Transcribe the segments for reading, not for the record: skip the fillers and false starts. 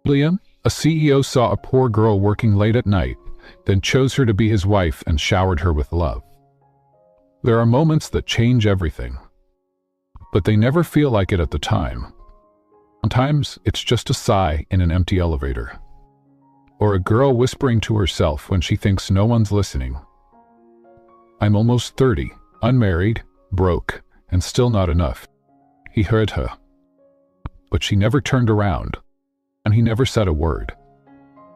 A CEO saw a poor girl working late at night, then chose her to be his wife and showered her with love. There are moments that change everything, but they never feel like it at the time. Sometimes it's just a sigh in an empty elevator, or a girl whispering to herself when she thinks no one's listening. I'm almost 30, unmarried, broke, and still not enough. He heard her, but she never turned around, and he never said a word,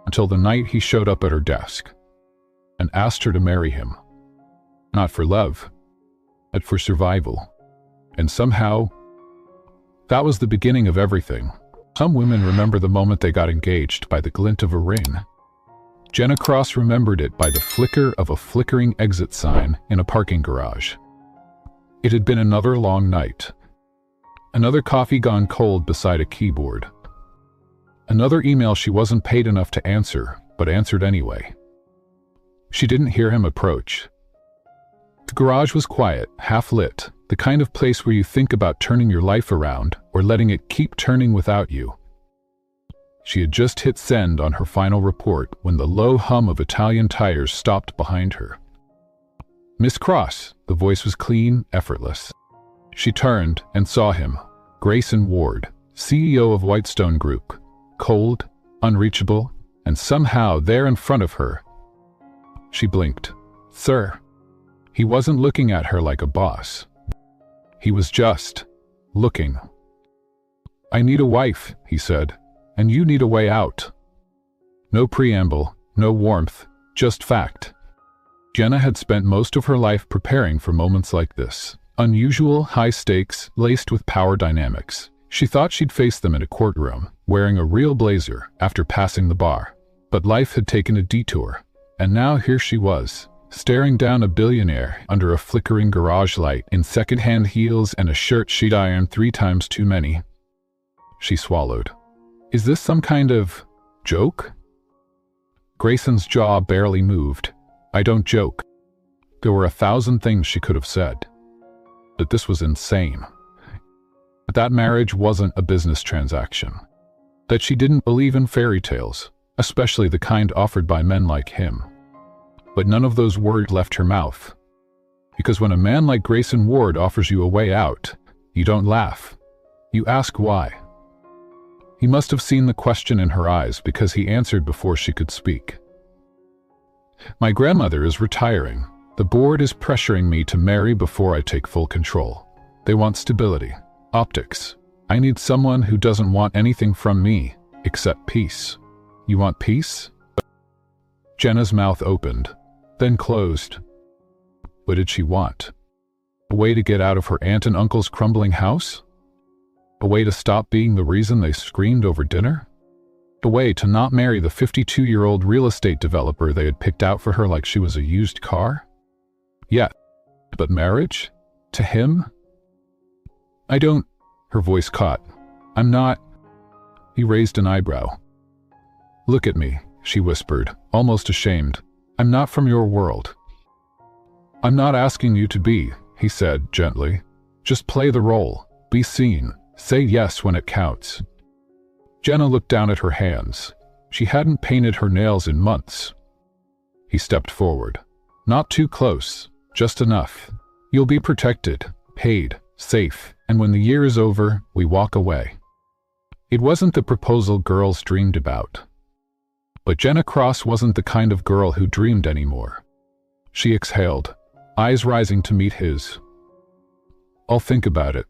until the night he showed up at her desk and asked her to marry him. Not for love, but for survival. And somehow, that was the beginning of everything. Some women remember the moment they got engaged by the glint of a ring. Jenna Cross remembered it by the flicker of a flickering exit sign in a parking garage. It had been another long night. Another coffee gone cold beside a keyboard. Another email she wasn't paid enough to answer, but answered anyway. She didn't hear him approach. The garage was quiet, half-lit, the kind of place where you think about turning your life around or letting it keep turning without you. She had just hit send on her final report when the low hum of Italian tires stopped behind her. Miss Cross, the voice was clean, effortless. She turned and saw him, Grayson Ward, CEO of Whitestone Group, cold, unreachable, and somehow there in front of her. She blinked. Sir. He wasn't looking at her like a boss. He was just looking. I need a wife, he said, and you need a way out. No preamble, no warmth, just fact. Jenna had spent most of her life preparing for moments like this. Unusual, high stakes, laced with power dynamics. She thought she'd face them in a courtroom, wearing a real blazer after passing the bar. But life had taken a detour, and now here she was, staring down a billionaire under a flickering garage light in second-hand heels and a shirt she'd ironed 3 times too many. She swallowed. Is this some kind of joke? Grayson's jaw barely moved. I don't joke. There were 1,000 things she could have said. But this was insane. That marriage wasn't a business transaction. That she didn't believe in fairy tales, especially the kind offered by men like him. But none of those words left her mouth. Because when a man like Grayson Ward offers you a way out, you don't laugh. You ask why. He must have seen the question in her eyes because he answered before she could speak. My grandmother is retiring. The board is pressuring me to marry before I take full control. They want stability, optics. I need someone who doesn't want anything from me except peace. You want peace? Jenna's mouth opened, then closed. What did she want? A way to get out of her aunt and uncle's crumbling house? A way to stop being the reason they screamed over dinner? A way to not marry the 52-year-old real estate developer they had picked out for her like she was a used car? Yeah, but marriage? To him? I don't... Her voice caught. I'm not... He raised an eyebrow. Look at me, she whispered, almost ashamed. I'm not from your world. I'm not asking you to be, he said gently. Just play the role, be seen, say yes when it counts. Jenna looked down at her hands. She hadn't painted her nails in months. He stepped forward. Not too close, just enough. You'll be protected, paid, safe, and when the year is over, we walk away. It wasn't the proposal girls dreamed about. But Jenna Cross wasn't the kind of girl who dreamed anymore. She exhaled, eyes rising to meet his. I'll think about it.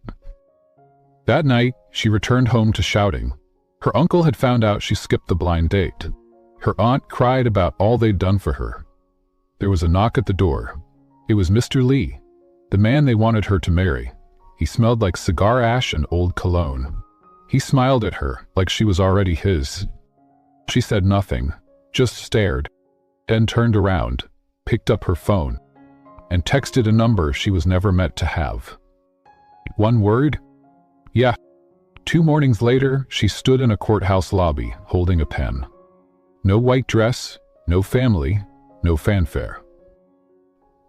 That night, she returned home to shouting. Her uncle had found out she skipped the blind date. Her aunt cried about all they'd done for her. There was a knock at the door. It was Mr. Lee, the man they wanted her to marry. He smelled like cigar ash and old cologne. He smiled at her like she was already his. She said nothing, just stared, then turned around, picked up her phone, and texted a number she was never meant to have. One word? Yeah. 2 mornings later, she stood in a courthouse lobby, holding a pen. No white dress, no family, no fanfare.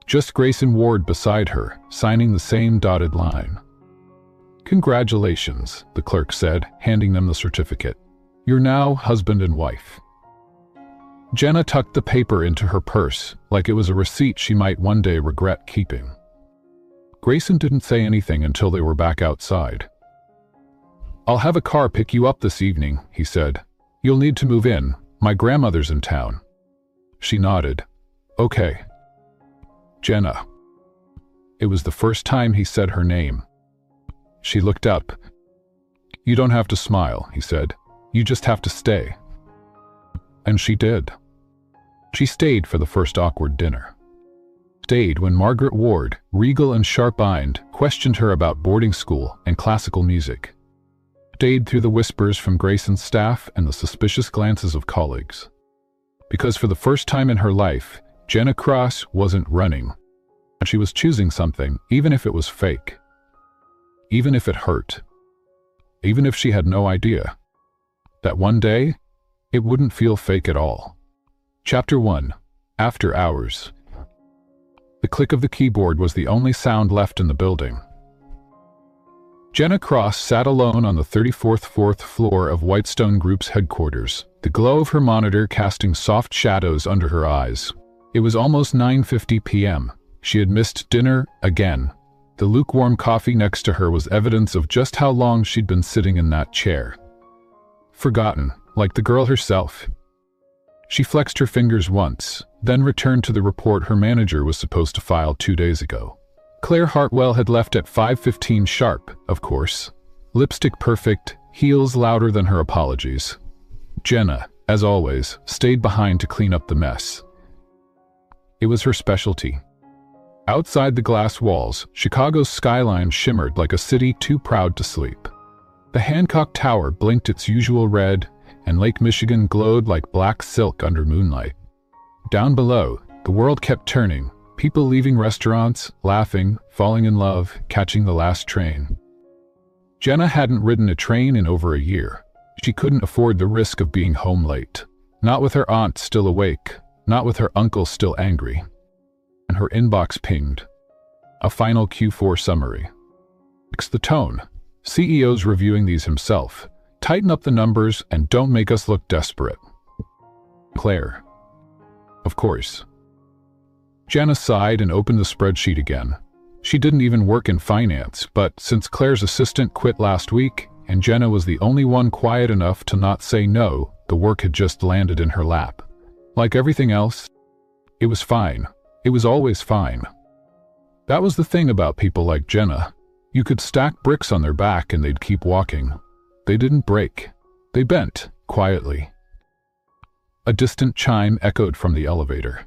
Just Grayson Ward beside her, signing the same dotted line. Congratulations, the clerk said, handing them the certificate. You're now husband and wife." Jenna tucked the paper into her purse like it was a receipt she might one day regret keeping. Grayson didn't say anything until they were back outside. "I'll have a car pick you up this evening," he said. "You'll need to move in. My grandmother's in town." She nodded. "Okay." Jenna. It was the first time he said her name. She looked up. "You don't have to smile," he said. "You just have to stay." And she did. She stayed for the first awkward dinner. Stayed when Margaret Ward, regal and sharp-eyed, questioned her about boarding school and classical music. Stayed through the whispers from Grayson's staff and the suspicious glances of colleagues. Because for the first time in her life, Jenna Cross wasn't running. And she was choosing something, even if it was fake. Even if it hurt. Even if she had no idea. That one day, it wouldn't feel fake at all. Chapter 1. After Hours. The click of the keyboard was the only sound left in the building. Jenna Cross sat alone on the 34th floor of Whitestone Group's headquarters, the glow of her monitor casting soft shadows under her eyes. It was almost 9:50 p.m. She had missed dinner again. The lukewarm coffee next to her was evidence of just how long she'd been sitting in that chair. Forgotten, like the girl herself. She flexed her fingers once, then returned to the report her manager was supposed to file 2 days ago. Claire Hartwell had left at 5:15 sharp, of course. Lipstick perfect, heels louder than her apologies. Jenna, as always, stayed behind to clean up the mess. It was her specialty. Outside the glass walls, Chicago's skyline shimmered like a city too proud to sleep. The Hancock Tower blinked its usual red, and Lake Michigan glowed like black silk under moonlight. Down below, the world kept turning, people leaving restaurants, laughing, falling in love, catching the last train. Jenna hadn't ridden a train in over a year. She couldn't afford the risk of being home late. Not with her aunt still awake, not with her uncle still angry. And her inbox pinged. A final Q4 summary. Fix the tone. CEO's reviewing these himself. Tighten up the numbers and don't make us look desperate. Claire. Of course. Jenna sighed and opened the spreadsheet again. She didn't even work in finance, but since Claire's assistant quit last week, and Jenna was the only one quiet enough to not say no, the work had just landed in her lap. Like everything else, it was fine. It was always fine. That was the thing about people like Jenna. You could stack bricks on their back and they'd keep walking. They didn't break. They bent, quietly. A distant chime echoed from the elevator.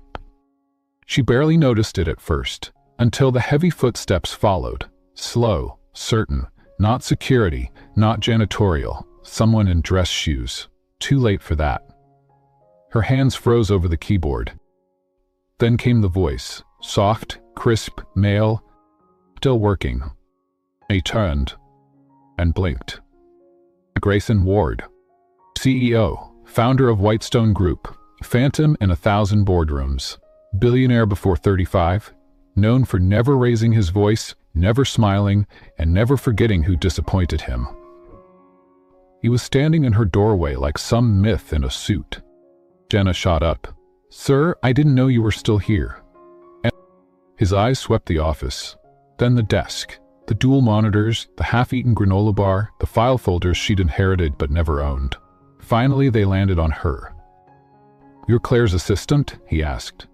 She barely noticed it at first, until the heavy footsteps followed. Slow, certain, not security, not janitorial, someone in dress shoes. Too late for that. Her hands froze over the keyboard. Then came the voice, soft, crisp, male, still working. He turned and blinked. Grayson Ward, CEO, founder of Whitestone Group, phantom in 1,000 boardrooms, billionaire before 35, known for never raising his voice, never smiling, and never forgetting who disappointed him. He was standing in her doorway like some myth in a suit. Jenna shot up. "Sir, I didn't know you were still here." And his eyes swept the office, then the desk, the dual monitors, the half-eaten granola bar, the file folders she'd inherited but never owned. Finally, they landed on her. "You're Claire's assistant?" he asked.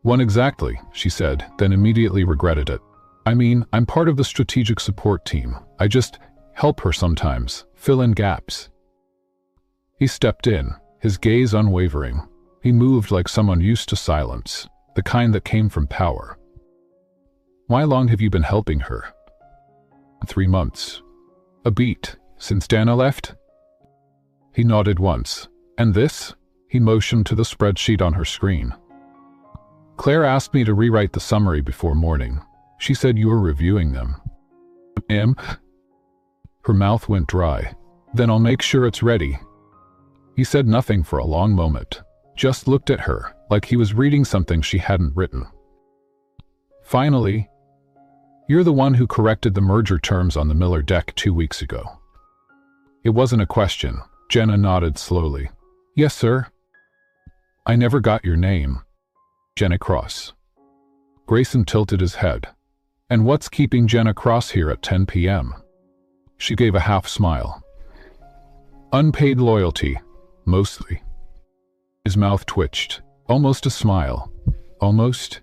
"One exactly," she said, then immediately regretted it. "I mean, I'm part of the strategic support team. I just help her sometimes, fill in gaps." He stepped in, his gaze unwavering. He moved like someone used to silence, the kind that came from power. "Why long have you been helping her?" 3 months. "A beat, since Dana left?" He nodded once. "And this?" He motioned to the spreadsheet on her screen. "Claire asked me to rewrite the summary before morning. She said you were reviewing them." Her mouth went dry. "Then I'll make sure it's ready." He said nothing for a long moment, just looked at her like he was reading something she hadn't written. Finally, "You're the one who corrected the merger terms on the Miller deck 2 weeks ago." It wasn't a question. Jenna nodded slowly. Yes, sir. I never got your name. Jenna Cross. Grayson tilted his head. And what's keeping Jenna Cross here at 10 p.m.? She gave a half smile. Unpaid loyalty, mostly. His mouth twitched. Almost a smile. Almost.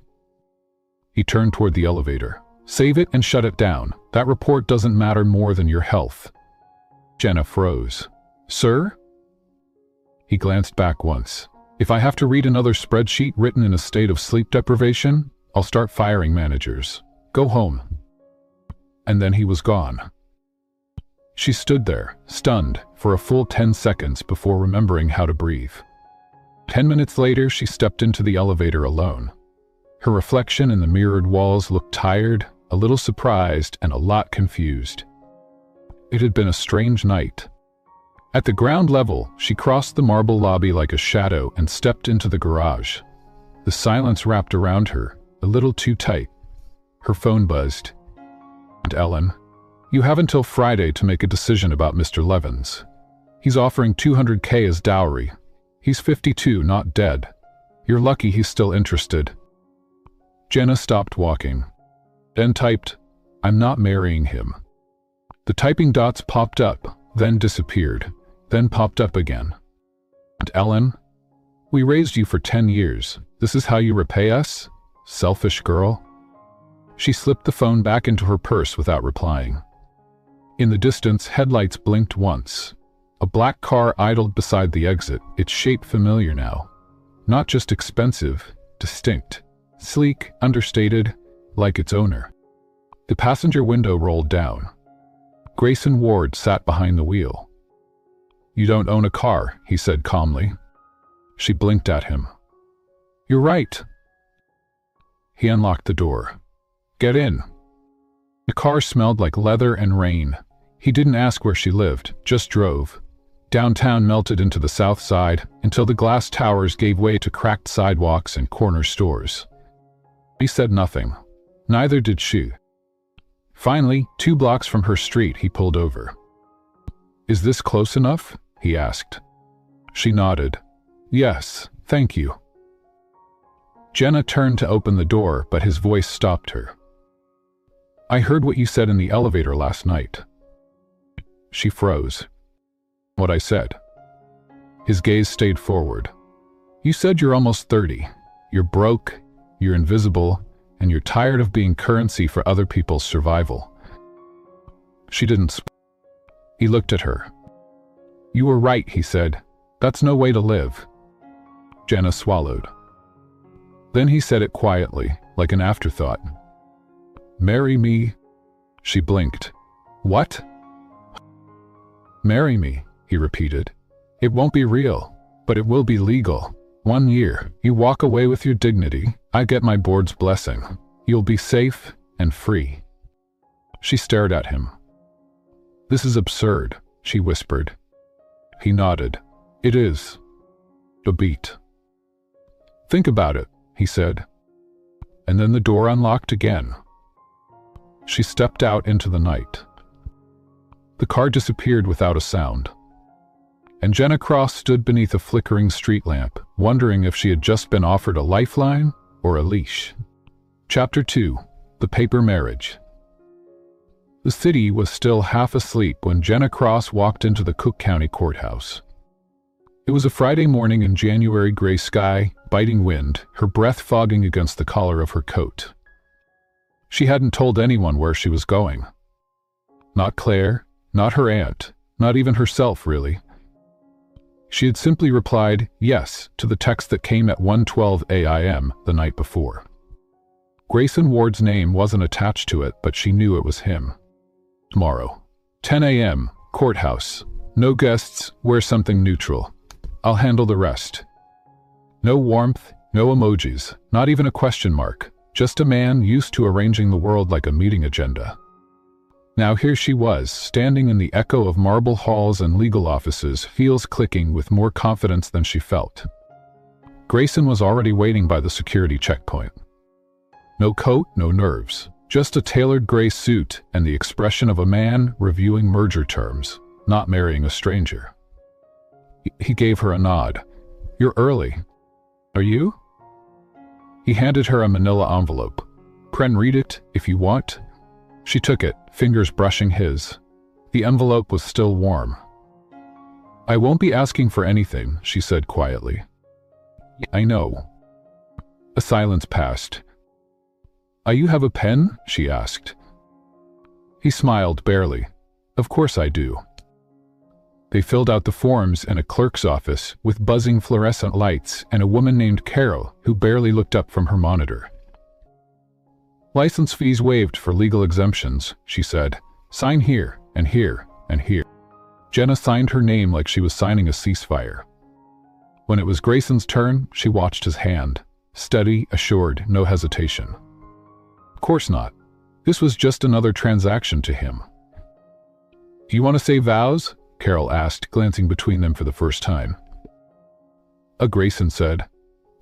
He turned toward the elevator. Save it and shut it down. That report doesn't matter more than your health. Jenna froze. Sir? He glanced back once. If I have to read another spreadsheet written in a state of sleep deprivation, I'll start firing managers. Go home. And then he was gone. She stood there, stunned, for a full 10 seconds before remembering how to breathe. 10 minutes later, she stepped into the elevator alone. Her reflection in the mirrored walls looked tired, a little surprised, and a lot confused. It had been a strange night. At the ground level, she crossed the marble lobby like a shadow and stepped into the garage. The silence wrapped around her, a little too tight. Her phone buzzed. And Ellen, you have until Friday to make a decision about Mr. Levins. He's offering $200K as dowry. He's 52, not dead. You're lucky he's still interested. Jenna stopped walking. Then typed, I'm not marrying him. The typing dots popped up, then disappeared, then popped up again. And Ellen, we raised you for 10 years. This is how you repay us? Selfish girl. She slipped the phone back into her purse without replying. In the distance, headlights blinked once. A black car idled beside the exit, its shape familiar now. Not just expensive, distinct. Sleek, understated, like its owner. The passenger window rolled down. Grayson Ward sat behind the wheel. You don't own a car, he said calmly. She blinked at him. You're right. He unlocked the door. Get in. The car smelled like leather and rain. He didn't ask where she lived, just drove. Downtown melted into the south side until the glass towers gave way to cracked sidewalks and corner stores. He said nothing. Neither did she. Finally, 2 blocks from her street, he pulled over. Is this close enough? He asked. She nodded. Yes, thank you. Jenna turned to open the door, but his voice stopped her. I heard what you said in the elevator last night. She froze. What I said. His gaze stayed forward. You said you're almost 30. You're broke, you're invisible, and you're tired of being currency for other people's survival. She didn't speak. He looked at her. You were right, he said. That's no way to live. Jenna swallowed. Then he said it quietly, like an afterthought. Marry me? She blinked. What? Marry me, he repeated. It won't be real, but it will be legal. 1 year, you walk away with your dignity, I get my board's blessing. You'll be safe and free. She stared at him. This is absurd, she whispered. He nodded. It is. A beat. Think about it, he said. And then the door unlocked again. She stepped out into the night. The car disappeared without a sound. And Jenna Cross stood beneath a flickering street lamp, wondering if she had just been offered a lifeline or a leash. Chapter 2. The Paper Marriage. The city was still half asleep when Jenna Cross walked into the Cook County Courthouse. It was a Friday morning in January, gray sky, biting wind, her breath fogging against the collar of her coat. She hadn't told anyone where she was going. Not Claire, not her aunt, not even herself, really. She had simply replied yes to the text that came at 1:12 a.m. the night before. Grayson Ward's name wasn't attached to it, but she knew it was him. Tomorrow, 10 a.m., courthouse. No guests, wear something neutral. I'll handle the rest. No warmth, no emojis, not even a question mark. Just a man used to arranging the world like a meeting agenda. Now here she was, standing in the echo of marble halls and legal offices, heels clicking with more confidence than she felt. Grayson was already waiting by the security checkpoint. No coat, no nerves, just a tailored gray suit and the expression of a man reviewing merger terms, not marrying a stranger. He gave her a nod. "You're early. Are you?" He handed her a manila envelope. "Read it, if you want." She took it, fingers brushing his. The envelope was still warm. "I won't be asking for anything," she said quietly. "I know." A silence passed. You have a pen?" she asked. He smiled barely. "Of course I do." They filled out the forms in a clerk's office with buzzing fluorescent lights and a woman named Carol who barely looked up from her monitor. "License fees waived for legal exemptions," she said. "Sign here, and here, and here." Jenna signed her name like she was signing a ceasefire. When it was Grayson's turn, she watched his hand. Steady, assured, no hesitation. Of course not. This was just another transaction to him. "Do you want to say vows?" Carol asked, glancing between them for the first time. Grayson said.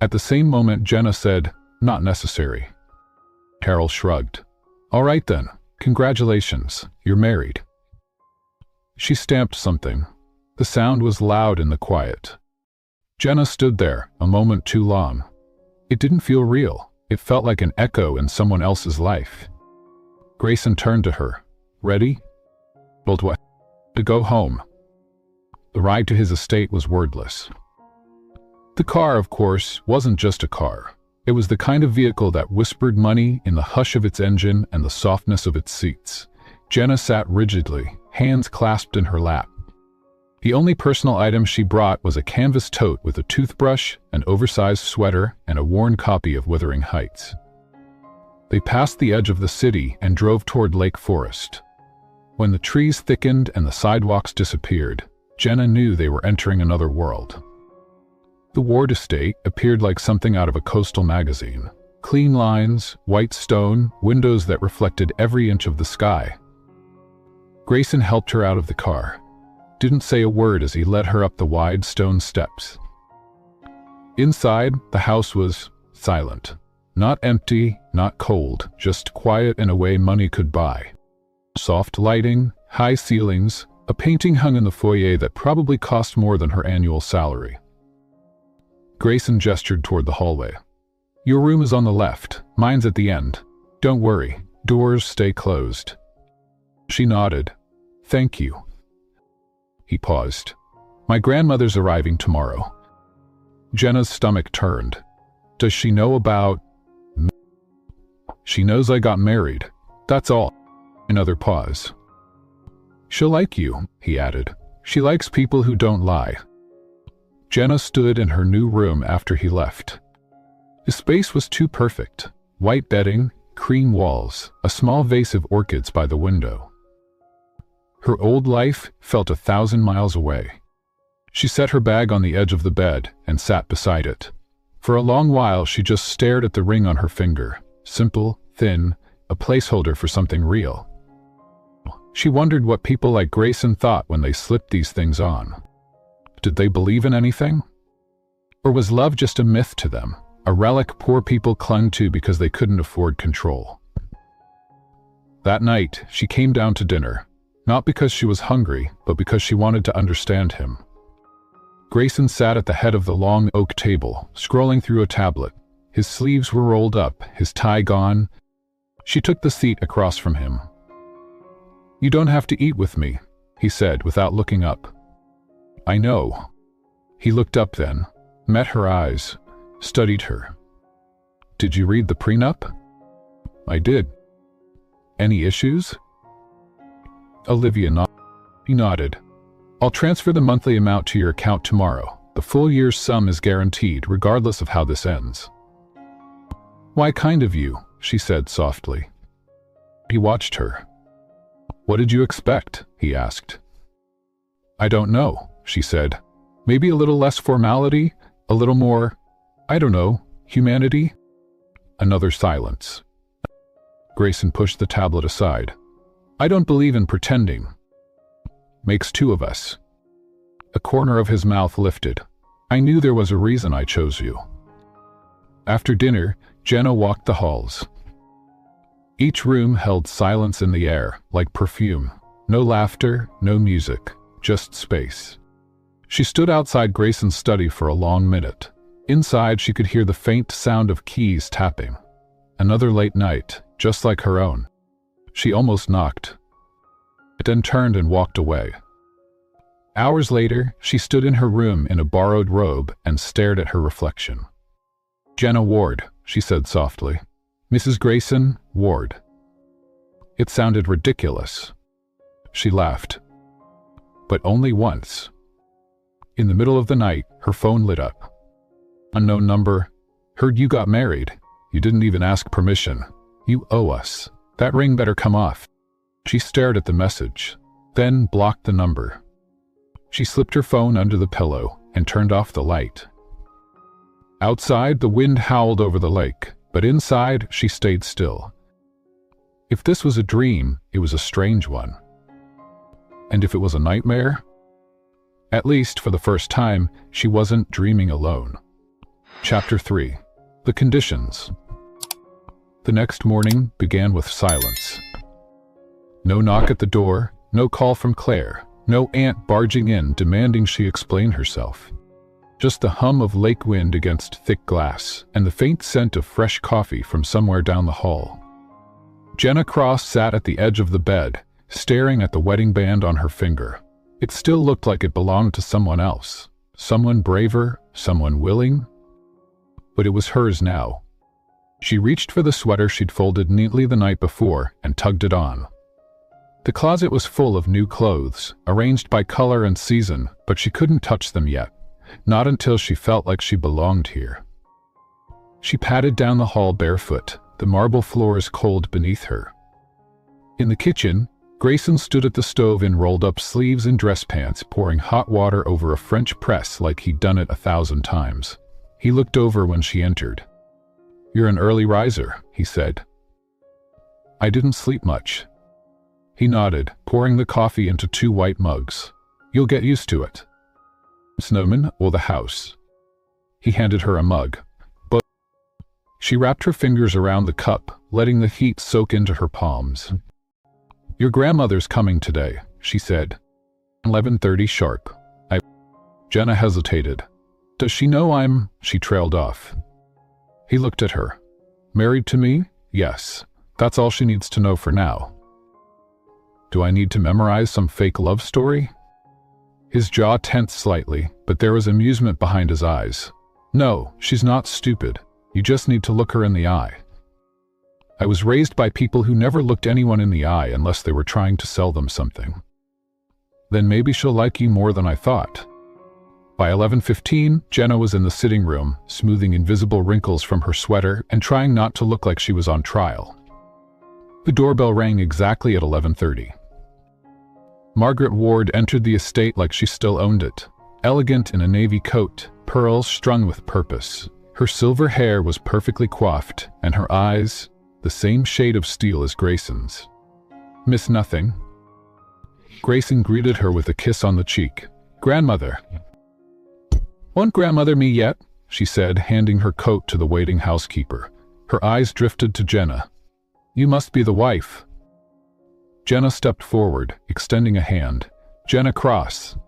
At the same moment, Jenna said, "Not necessary." Carol shrugged. "All right then. Congratulations. You're married." She stamped something. The sound was loud in the quiet. Jenna stood there, a moment too long. It didn't feel real. It felt like an echo in someone else's life. Grayson turned to her. "Ready?" "Told what?" "To go home." The ride to his estate was wordless. The car, of course, wasn't just a car. It was the kind of vehicle that whispered money in the hush of its engine and the softness of its seats. Jenna sat rigidly, hands clasped in her lap. The only personal item she brought was a canvas tote with a toothbrush, an oversized sweater, and a worn copy of Wuthering Heights. They passed the edge of the city and drove toward Lake Forest. When the trees thickened and the sidewalks disappeared, Jenna knew they were entering another world. The Ward estate appeared like something out of a coastal magazine. Clean lines, white stone, windows that reflected every inch of the sky. Grayson helped her out of the car. Didn't say a word as he led her up the wide stone steps. Inside, the house was silent. Not empty, not cold, just quiet in a way money could buy. Soft lighting, high ceilings, a painting hung in the foyer that probably cost more than her annual salary. Grayson gestured toward the hallway. "Your room is on the left, mine's at the end. Don't worry, doors stay closed." She nodded. "Thank you." He paused. "My grandmother's arriving tomorrow." Jenna's stomach turned. "Does she know about me?" "She knows I got married. That's all." Another pause. "She'll like you," he added. "She likes people who don't lie." Jenna stood in her new room after he left. The space was too perfect. White bedding, cream walls, a small vase of orchids by the window. Her old life felt 1,000 miles away. She set her bag on the edge of the bed and sat beside it. For a long while she just stared at the ring on her finger, simple, thin, a placeholder for something real. She wondered what people like Grayson thought when they slipped these things on. Did they believe in anything? Or was love just a myth to them, a relic poor people clung to because they couldn't afford control? That night, she came down to dinner. Not because she was hungry, but because she wanted to understand him. Grayson sat at the head of the long oak table, scrolling through a tablet. His sleeves were rolled up, his tie gone. She took the seat across from him. "You don't have to eat with me," he said without looking up. "I know." He looked up then, met her eyes, studied her. "Did you read the prenup?" "I did." "Any issues?" Olivia nodded. He nodded. "I'll transfer the monthly amount to your account tomorrow. The full year's sum is guaranteed, regardless of how this ends." "Why kind of you," she said softly. He watched her. "What did you expect?" he asked. "I don't know," she said. "Maybe a little less formality, a little more, I don't know, humanity?" Another silence. Grayson pushed the tablet aside. "I don't believe in pretending. Makes two of us." A corner of his mouth lifted. "I knew there was a reason I chose you." After dinner, Jenna walked the halls. Each room held silence in the air, like perfume. No laughter, no music, just space. She stood outside Grayson's study for a long minute. Inside, she could hear the faint sound of keys tapping. Another late night, just like her own. She almost knocked, then turned and walked away. Hours later, she stood in her room in a borrowed robe and stared at her reflection. "Jenna Ward," she said softly. "Mrs. Grayson, Ward." It sounded ridiculous. She laughed. But only once. In the middle of the night, her phone lit up. "Unknown number. Heard you got married. You didn't even ask permission. You owe us. That ring better come off." She stared at the message, then blocked the number. She slipped her phone under the pillow and turned off the light. Outside, the wind howled over the lake, but inside, she stayed still. If this was a dream, it was a strange one. And if it was a nightmare? At least, for the first time, she wasn't dreaming alone. Chapter 3. The Conditions. The next morning began with silence. No knock at the door, no call from Claire, no aunt barging in demanding she explain herself. Just the hum of lake wind against thick glass and the faint scent of fresh coffee from somewhere down the hall. Jenna Cross sat at the edge of the bed, staring at the wedding band on her finger. It still looked like it belonged to someone else, someone braver, someone willing. But it was hers now. She reached for the sweater she'd folded neatly the night before and tugged it on. The closet was full of new clothes, arranged by color and season, but she couldn't touch them yet, not until she felt like she belonged here. She padded down the hall barefoot, the marble floors cold beneath her. In the kitchen, Grayson stood at the stove in rolled-up sleeves and dress pants, pouring hot water over a French press like he'd done it 1,000 times. He looked over when she entered. "You're an early riser," he said. "I didn't sleep much." He nodded, pouring the coffee into 2 white mugs. "You'll get used to it." "Snowman or the house?" He handed her a mug. But she wrapped her fingers around the cup, letting the heat soak into her palms. "Your grandmother's coming today," she said. 11:30 sharp. Jenna hesitated. "Does she know She trailed off. He looked at her. "Married to me? Yes. That's all she needs to know for now." "Do I need to memorize some fake love story?" His jaw tensed slightly, but there was amusement behind his eyes. "No, she's not stupid. You just need to look her in the eye. I was raised by people who never looked anyone in the eye unless they were trying to sell them something." "Then maybe she'll like you more than I thought." By 11:15, Jenna was in the sitting room, smoothing invisible wrinkles from her sweater and trying not to look like she was on trial. The doorbell rang exactly at 11:30. Margaret Ward entered the estate like she still owned it, elegant in a navy coat, pearls strung with purpose. Her silver hair was perfectly coiffed, and her eyes, the same shade of steel as Grayson's. "Miss Nothing." Grayson greeted her with a kiss on the cheek. "Grandmother." "Won't grandmother me yet?" she said, handing her coat to the waiting housekeeper. Her eyes drifted to Jenna. "You must be the wife." Jenna stepped forward, extending a hand. "Jenna Cross."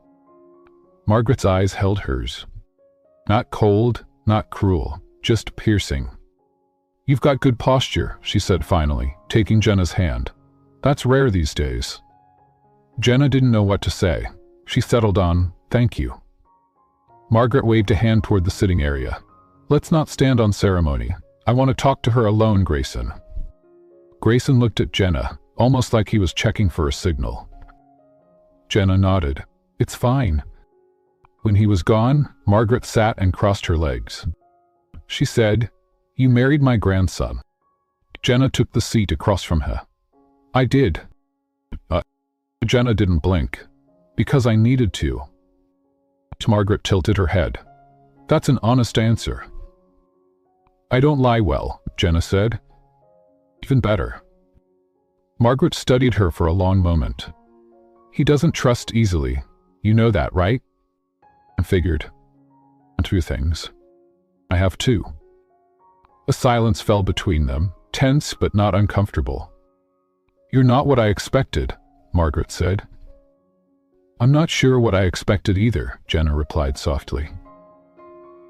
Margaret's eyes held hers. Not cold, not cruel, just piercing. "You've got good posture," she said finally, taking Jenna's hand. "That's rare these days." Jenna didn't know what to say. She settled on, "Thank you." Margaret waved a hand toward the sitting area. "Let's not stand on ceremony. I want to talk to her alone, Grayson." Grayson looked at Jenna, almost like he was checking for a signal. Jenna nodded. "It's fine." When he was gone, Margaret sat and crossed her legs. She said, "You married my grandson." Jenna took the seat across from her. "I did." Jenna didn't blink. "Because I needed to." Margaret tilted her head. "That's an honest answer." "I don't lie well," Jenna said. "Even better." Margaret studied her for a long moment. "He doesn't trust easily. You know that, right?" I figured. "Two things. I have too." A silence fell between them, tense but not uncomfortable. "You're not what I expected," Margaret said. I'm not sure what I expected either, Jenna replied softly.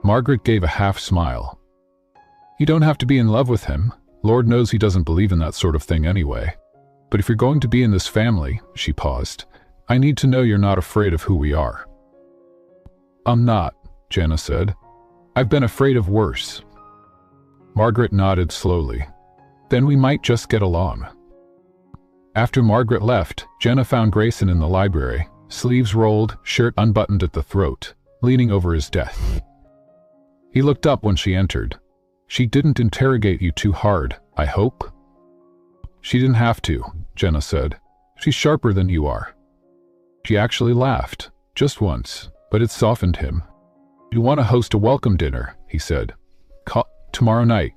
Margaret gave a half smile. You don't have to be in love with him. Lord knows he doesn't believe in that sort of thing anyway. But if you're going to be in this family, she paused, I need to know you're not afraid of who we are. I'm not, Jenna said. I've been afraid of worse. Margaret nodded slowly. Then we might just get along. After Margaret left, Jenna found Grayson in the library, sleeves rolled, shirt unbuttoned at the throat, leaning over his desk. He looked up when she entered. She didn't interrogate you too hard, I hope? She didn't have to, Jenna said. She's sharper than you are. She actually laughed, just once, but it softened him. You want to host a welcome dinner, he said. Tomorrow night.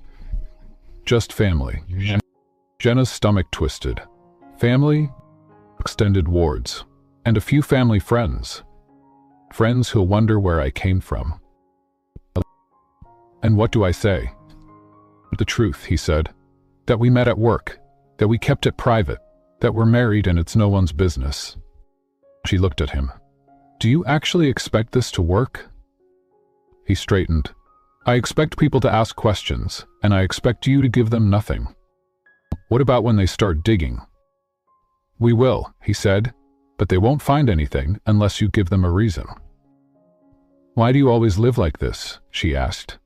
Just family. Jenna's stomach twisted. Family? Extended wards. And a few family friends. Friends who'll wonder where I came from. And what do I say? The truth, he said. That we met at work. That we kept it private. That we're married and it's no one's business. She looked at him. Do you actually expect this to work? He straightened. I expect people to ask questions, and I expect you to give them nothing. What about when they start digging? We will, he said, but they won't find anything unless you give them a reason. Why do you always live like this? She asked.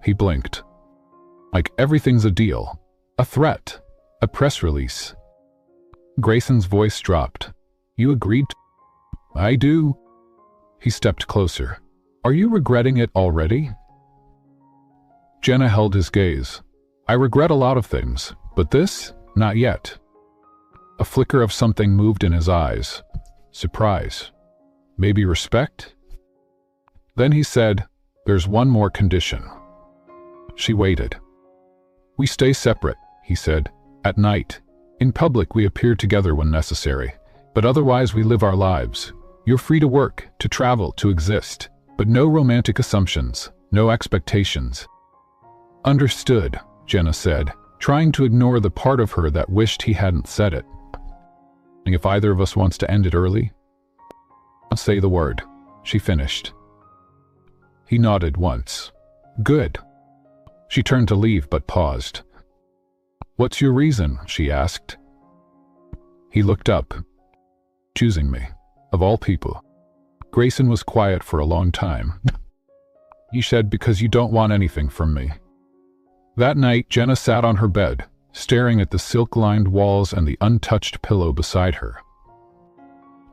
He blinked. Like everything's a deal, a threat, a press release. Grayson's voice dropped. You agreed to? I do. He stepped closer. Are you regretting it already? Jenna held his gaze. I regret a lot of things, but this, not yet. A flicker of something moved in his eyes. Surprise. Maybe respect? Then he said, there's one more condition. She waited. We stay separate, he said, at night. In public we appear together when necessary, but otherwise we live our lives. You're free to work, to travel, to exist, but no romantic assumptions, no expectations. Understood, Jenna said, trying to ignore the part of her that wished he hadn't said it. If either of us wants to end it early, I'll say the word, she finished. He nodded once. Good. She turned to leave but paused. What's your reason? She asked. He looked up. Choosing me, of all people. Grayson was quiet for a long time. He said, because you don't want anything from me. That night, Jenna sat on her bed, staring at the silk-lined walls and the untouched pillow beside her.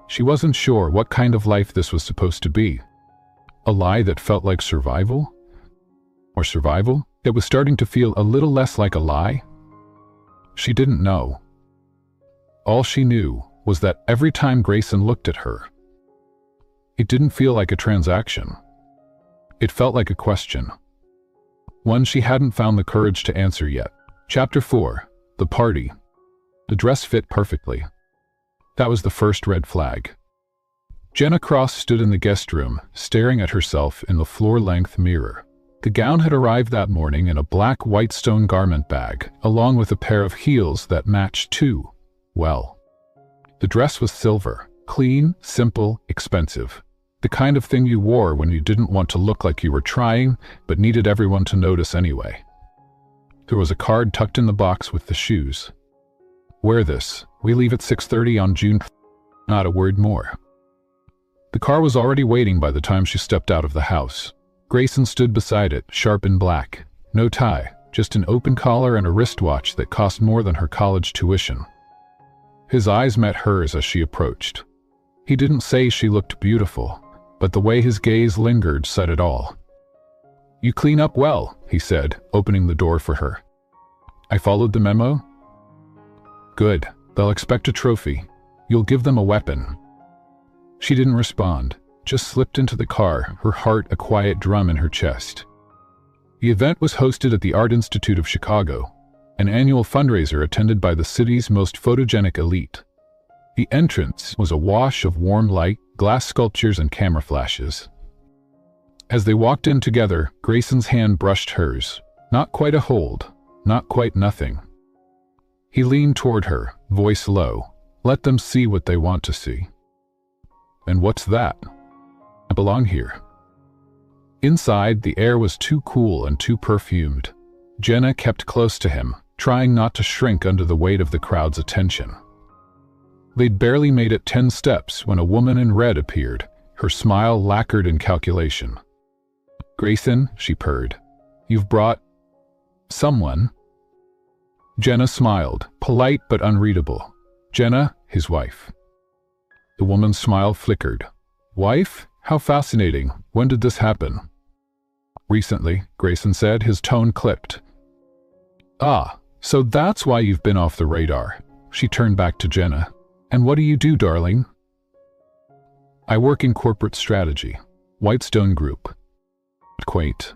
She wasn't sure what kind of life this was supposed to be. A lie that felt like survival? Or survival that was starting to feel a little less like a lie? She didn't know. All she knew was that every time Grayson looked at her, it didn't feel like a transaction. It felt like a question. One she hadn't found the courage to answer yet. Chapter 4. The Party. The dress fit perfectly. That was the first red flag. Jenna Cross stood in the guest room, staring at herself in the floor-length mirror. The gown had arrived that morning in a black white-stone garment bag, along with a pair of heels that matched too well. The dress was silver, clean, simple, expensive. The kind of thing you wore when you didn't want to look like you were trying, but needed everyone to notice anyway. There was a card tucked in the box with the shoes. Wear this. We leave at 6:30 on June. Not a word more. The car was already waiting by the time she stepped out of the house. Grayson stood beside it, sharp in black. No tie, just an open collar and a wristwatch that cost more than her college tuition. His eyes met hers as she approached. He didn't say she looked beautiful, but the way his gaze lingered said it all. You clean up well, he said, opening the door for her. I followed the memo? Good. They'll expect a trophy. You'll give them a weapon. She didn't respond, just slipped into the car, her heart a quiet drum in her chest. The event was hosted at the Art Institute of Chicago, an annual fundraiser attended by the city's most photogenic elite. The entrance was a wash of warm light, glass sculptures and camera flashes. As they walked in together, Grayson's hand brushed hers. Not quite a hold, not quite nothing. He leaned toward her, voice low. Let them see what they want to see. And what's that? I belong here. Inside, the air was too cool and too perfumed. Jenna kept close to him, trying not to shrink under the weight of the crowd's attention. They'd barely made it 10 steps when a woman in red appeared, her smile lacquered in calculation. "Grayson," she purred, "you've brought someone?" Jenna smiled, polite but unreadable. "Jenna, his wife." The woman's smile flickered. "Wife? How fascinating. When did this happen?" "Recently," Grayson said, his tone clipped. "Ah, so that's why you've been off the radar." She turned back to Jenna. "And what do you do, darling?" "I work in corporate strategy. Whitestone Group." "Quaint."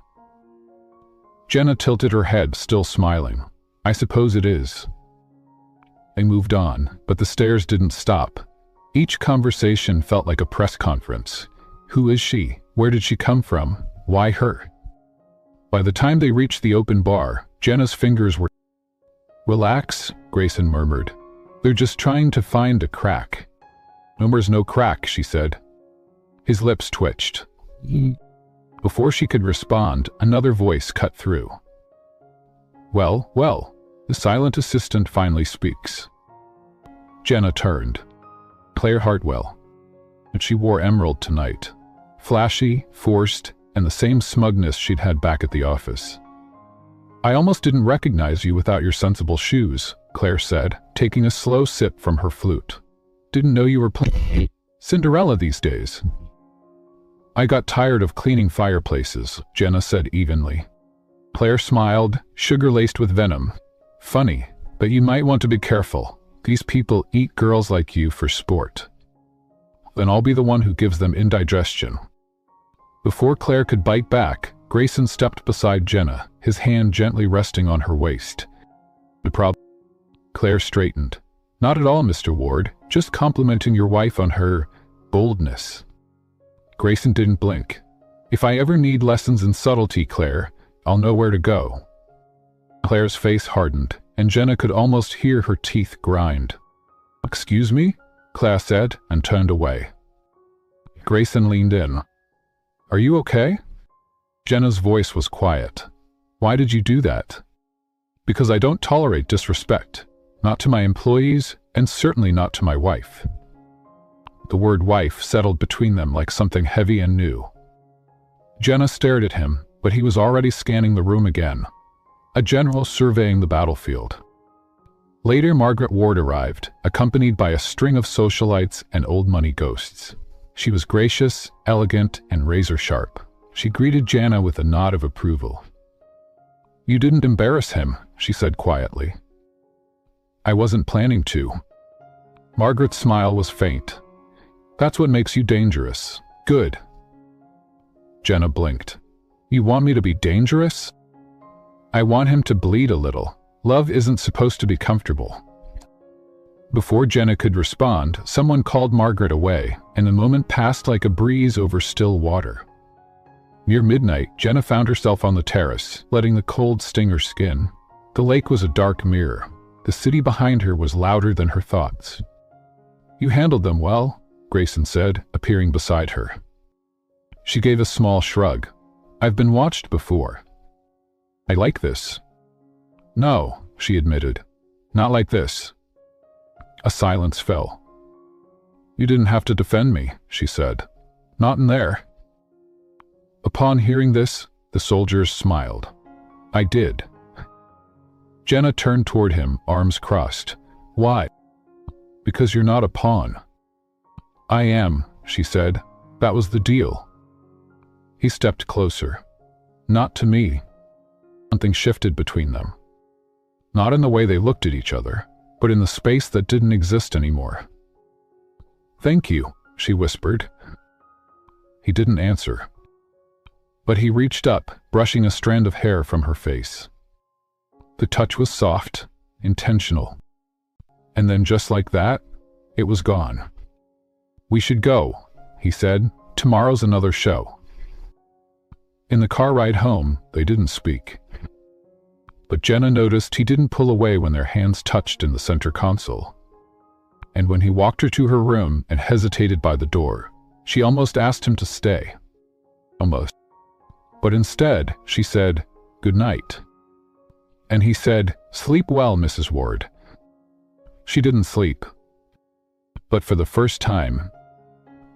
Jenna tilted her head, still smiling. "I suppose it is." They moved on, but the stares didn't stop. Each conversation felt like a press conference. Who is she? Where did she come from? Why her? By the time they reached the open bar, Jenna's fingers were... "Relax," Grayson murmured. "They're just trying to find a crack." "There's no crack," she said. His lips twitched. Before she could respond, another voice cut through. "Well, well," the silent assistant finally speaks. Jenna turned. Claire Hartwell. And she wore emerald tonight. Flashy, forced, and the same smugness she'd had back at the office. "I almost didn't recognize you without your sensible shoes," Claire said, taking a slow sip from her flute. "Didn't know you were playing Cinderella these days." "I got tired of cleaning fireplaces," Jenna said evenly. Claire smiled, sugar-laced with venom. "Funny, but you might want to be careful. These people eat girls like you for sport." "Then I'll be the one who gives them indigestion." Before Claire could bite back, Grayson stepped beside Jenna, his hand gently resting on her waist. "The problem?" Claire straightened. "Not at all, Mr. Ward, just complimenting your wife on her boldness." Grayson didn't blink. "If I ever need lessons in subtlety, Claire, I'll know where to go." Claire's face hardened, and Jenna could almost hear her teeth grind. "Excuse me?" Claire said, and turned away. Grayson leaned in. "Are you okay?" Jenna's voice was quiet. "Why did you do that?" "Because I don't tolerate disrespect. Not to my employees, and certainly not to my wife." The word wife settled between them like something heavy and new. Jenna stared at him, but he was already scanning the room again. A general surveying the battlefield. Later, Margaret Ward arrived, accompanied by a string of socialites and old money ghosts. She was gracious, elegant, and razor-sharp. She greeted Jenna with a nod of approval. "You didn't embarrass him," she said quietly. "I wasn't planning to." Margaret's smile was faint. "That's what makes you dangerous. Good." Jenna blinked. "You want me to be dangerous?" "I want him to bleed a little. Love isn't supposed to be comfortable." Before Jenna could respond, someone called Margaret away, and the moment passed like a breeze over still water. Near midnight, Jenna found herself on the terrace, letting the cold sting her skin. The lake was a dark mirror. The city behind her was louder than her thoughts. "You handled them well," Grayson said, appearing beside her. She gave a small shrug. "I've been watched before." "I like this." "No," she admitted. "Not like this." A silence fell. "You didn't have to defend me," she said. "Not in there." Upon hearing this, the soldiers smiled. "I did." Jenna turned toward him, arms crossed. "Why?" "Because you're not a pawn." "I am," she said. "That was the deal." He stepped closer. "Not to me." Something shifted between them. Not in the way they looked at each other, but in the space that didn't exist anymore. "Thank you," she whispered. He didn't answer. But he reached up, brushing a strand of hair from her face. The touch was soft, intentional. And then just like that, it was gone. "We should go," he said. "Tomorrow's another show." In the car ride home, they didn't speak. But Jenna noticed he didn't pull away when their hands touched in the center console. And when he walked her to her room and hesitated by the door, She almost asked him to stay. Almost. But instead, she said, "Good night." And he said, "Sleep well, Mrs. Ward." She didn't sleep. But for the first time,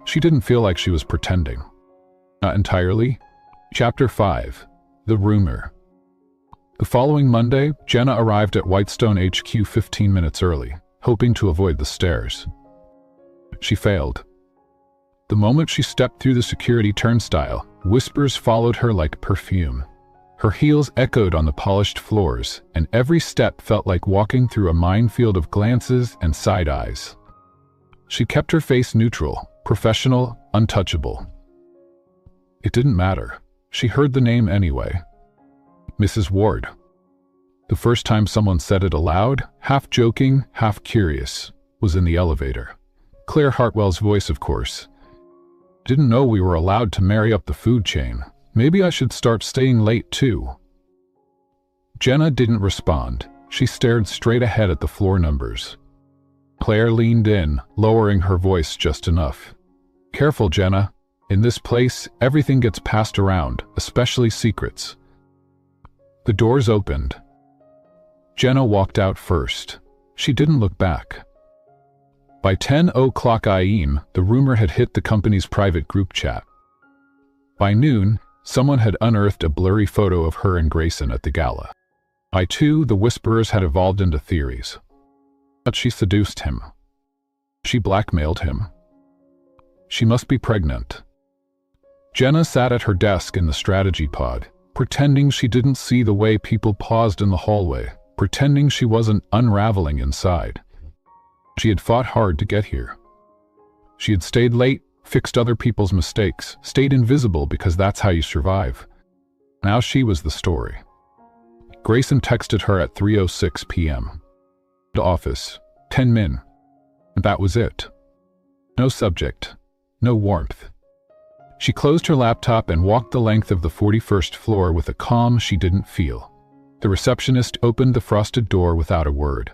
she didn't feel like she was pretending. Not entirely. Chapter 5. The Rumor. The following Monday, Jenna arrived at Whitestone HQ 15 minutes early, hoping to avoid the stairs. She failed. The moment she stepped through the security turnstile, whispers followed her like perfume. Her heels echoed on the polished floors, and every step felt like walking through a minefield of glances and side eyes. She kept her face neutral, professional, untouchable. It didn't matter. She heard the name anyway. Mrs. Ward. The first time someone said it aloud, half joking, half curious, was in the elevator. Claire Hartwell's voice, of course. Didn't know we were allowed to marry up the food chain. Maybe I should start staying late too. Jenna didn't respond. She stared straight ahead at the floor numbers. Claire leaned in, lowering her voice just enough. "Careful, Jenna. In this place, everything gets passed around, especially secrets." The doors opened. Jenna walked out first. She didn't look back. By 10:00 AM, the rumor had hit the company's private group chat. By noon, someone had unearthed a blurry photo of her and Grayson at the gala. By 2, the whisperers had evolved into theories. But she seduced him. She blackmailed him. She must be pregnant. Jenna sat at her desk in the strategy pod, pretending she didn't see the way people paused in the hallway, pretending she wasn't unraveling inside. She had fought hard to get here. She had stayed late, fixed other people's mistakes, stayed invisible because that's how you survive. Now she was the story. Grayson texted her at 3:06 PM. The office. 10 min. And that was it. No subject. No warmth. She closed her laptop and walked the length of the 41st floor with a calm she didn't feel. The receptionist opened the frosted door without a word.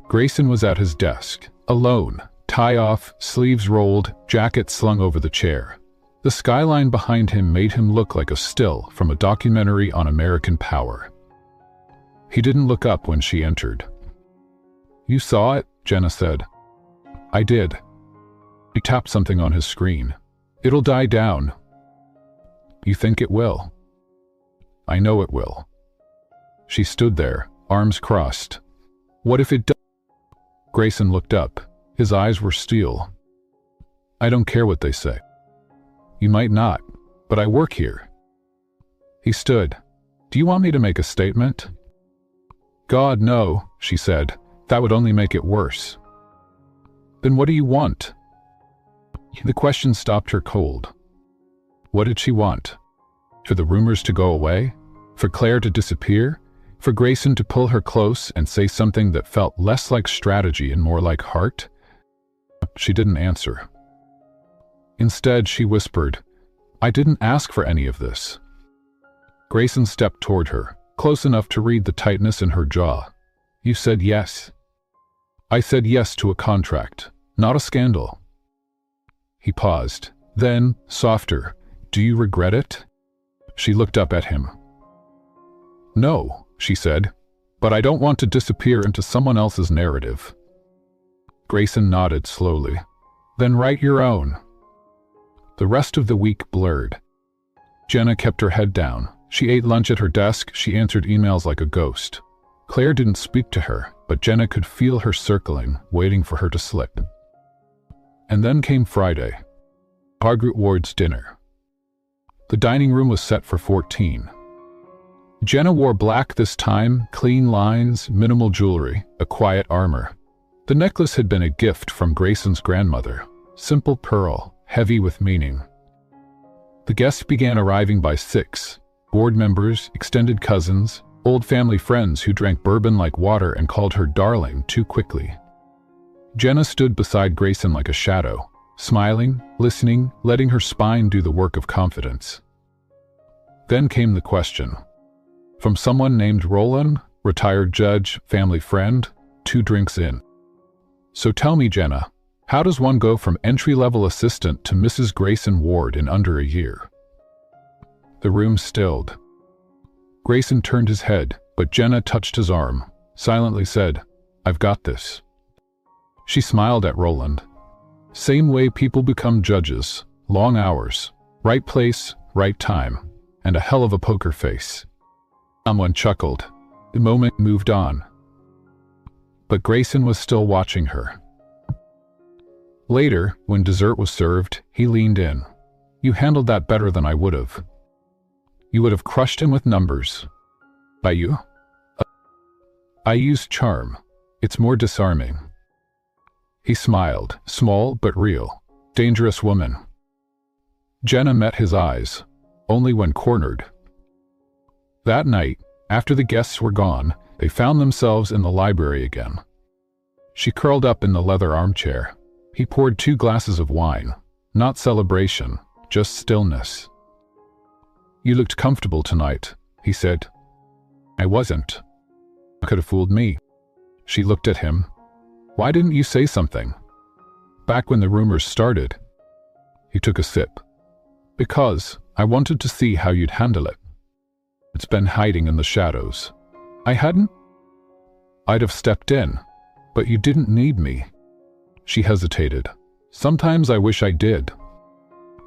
Grayson was at his desk, alone, tie off, sleeves rolled, jacket slung over the chair. The skyline behind him made him look like a still from a documentary on American power. He didn't look up when she entered. "You saw it?" Jenna said. "I did." He tapped something on his screen. "It'll die down." "You think it will?" "I know it will." She stood there, arms crossed. "What if it does?" Grayson looked up. His eyes were steel. "I don't care what they say." "You might not, but I work here." He stood. "Do you want me to make a statement?" "God, no," she said. "That would only make it worse." "Then what do you want?" The question stopped her cold. What did she want? For the rumors to go away? For Claire to disappear? For Grayson to pull her close and say something that felt less like strategy and more like heart? She didn't answer. Instead, she whispered, "I didn't ask for any of this." Grayson stepped toward her, close enough to read the tightness in her jaw. "You said yes." "I said yes to a contract, not a scandal." He paused. Then, softer, "Do you regret it?" She looked up at him. "No," she said, "but I don't want to disappear into someone else's narrative." Grayson nodded slowly. "Then write your own." The rest of the week blurred. Jenna kept her head down. She ate lunch at her desk. She answered emails like a ghost. Claire didn't speak to her, but Jenna could feel her circling, waiting for her to slip. And then came Friday. Margaret Ward's dinner. The dining room was set for 14. Jenna wore black this time, clean lines, minimal jewelry, a quiet armor. The necklace had been a gift from Grayson's grandmother. Simple pearl, heavy with meaning. The guests began arriving by 6. Board members, extended cousins, old family friends who drank bourbon like water and called her darling too quickly. Jenna stood beside Grayson like a shadow, smiling, listening, letting her spine do the work of confidence. Then came the question. From someone named Roland, retired judge, family friend, 2 drinks in. "So tell me, Jenna, How does one go from entry-level assistant to Mrs. Grayson Ward in under a year? The room stilled. Grayson turned his head, but Jenna touched his arm, silently said, "I've got this." She smiled at Roland. Same way people become judges, long hours, right place, right time, and a hell of a poker face. Someone chuckled. The moment moved on. But Grayson was still watching her. Later, when dessert was served, he leaned in. "You handled that better than I would have. You would have crushed him with numbers." "By you?" "I used charm. It's more disarming." He smiled, small but real. Dangerous woman. Jenna met his eyes, only when cornered. That night, after the guests were gone, they found themselves in the library again. She curled up in the leather armchair. He poured 2 glasses of wine. Not celebration, just stillness. "You looked comfortable tonight," he said. "I wasn't." "Could have fooled me." She looked at him. "Why didn't you say something? Back when the rumors started." He took a sip. "Because I wanted to see how you'd handle it. It's been hiding in the shadows. I hadn't? I'd have stepped in, but you didn't need me." She hesitated. "Sometimes I wish I did."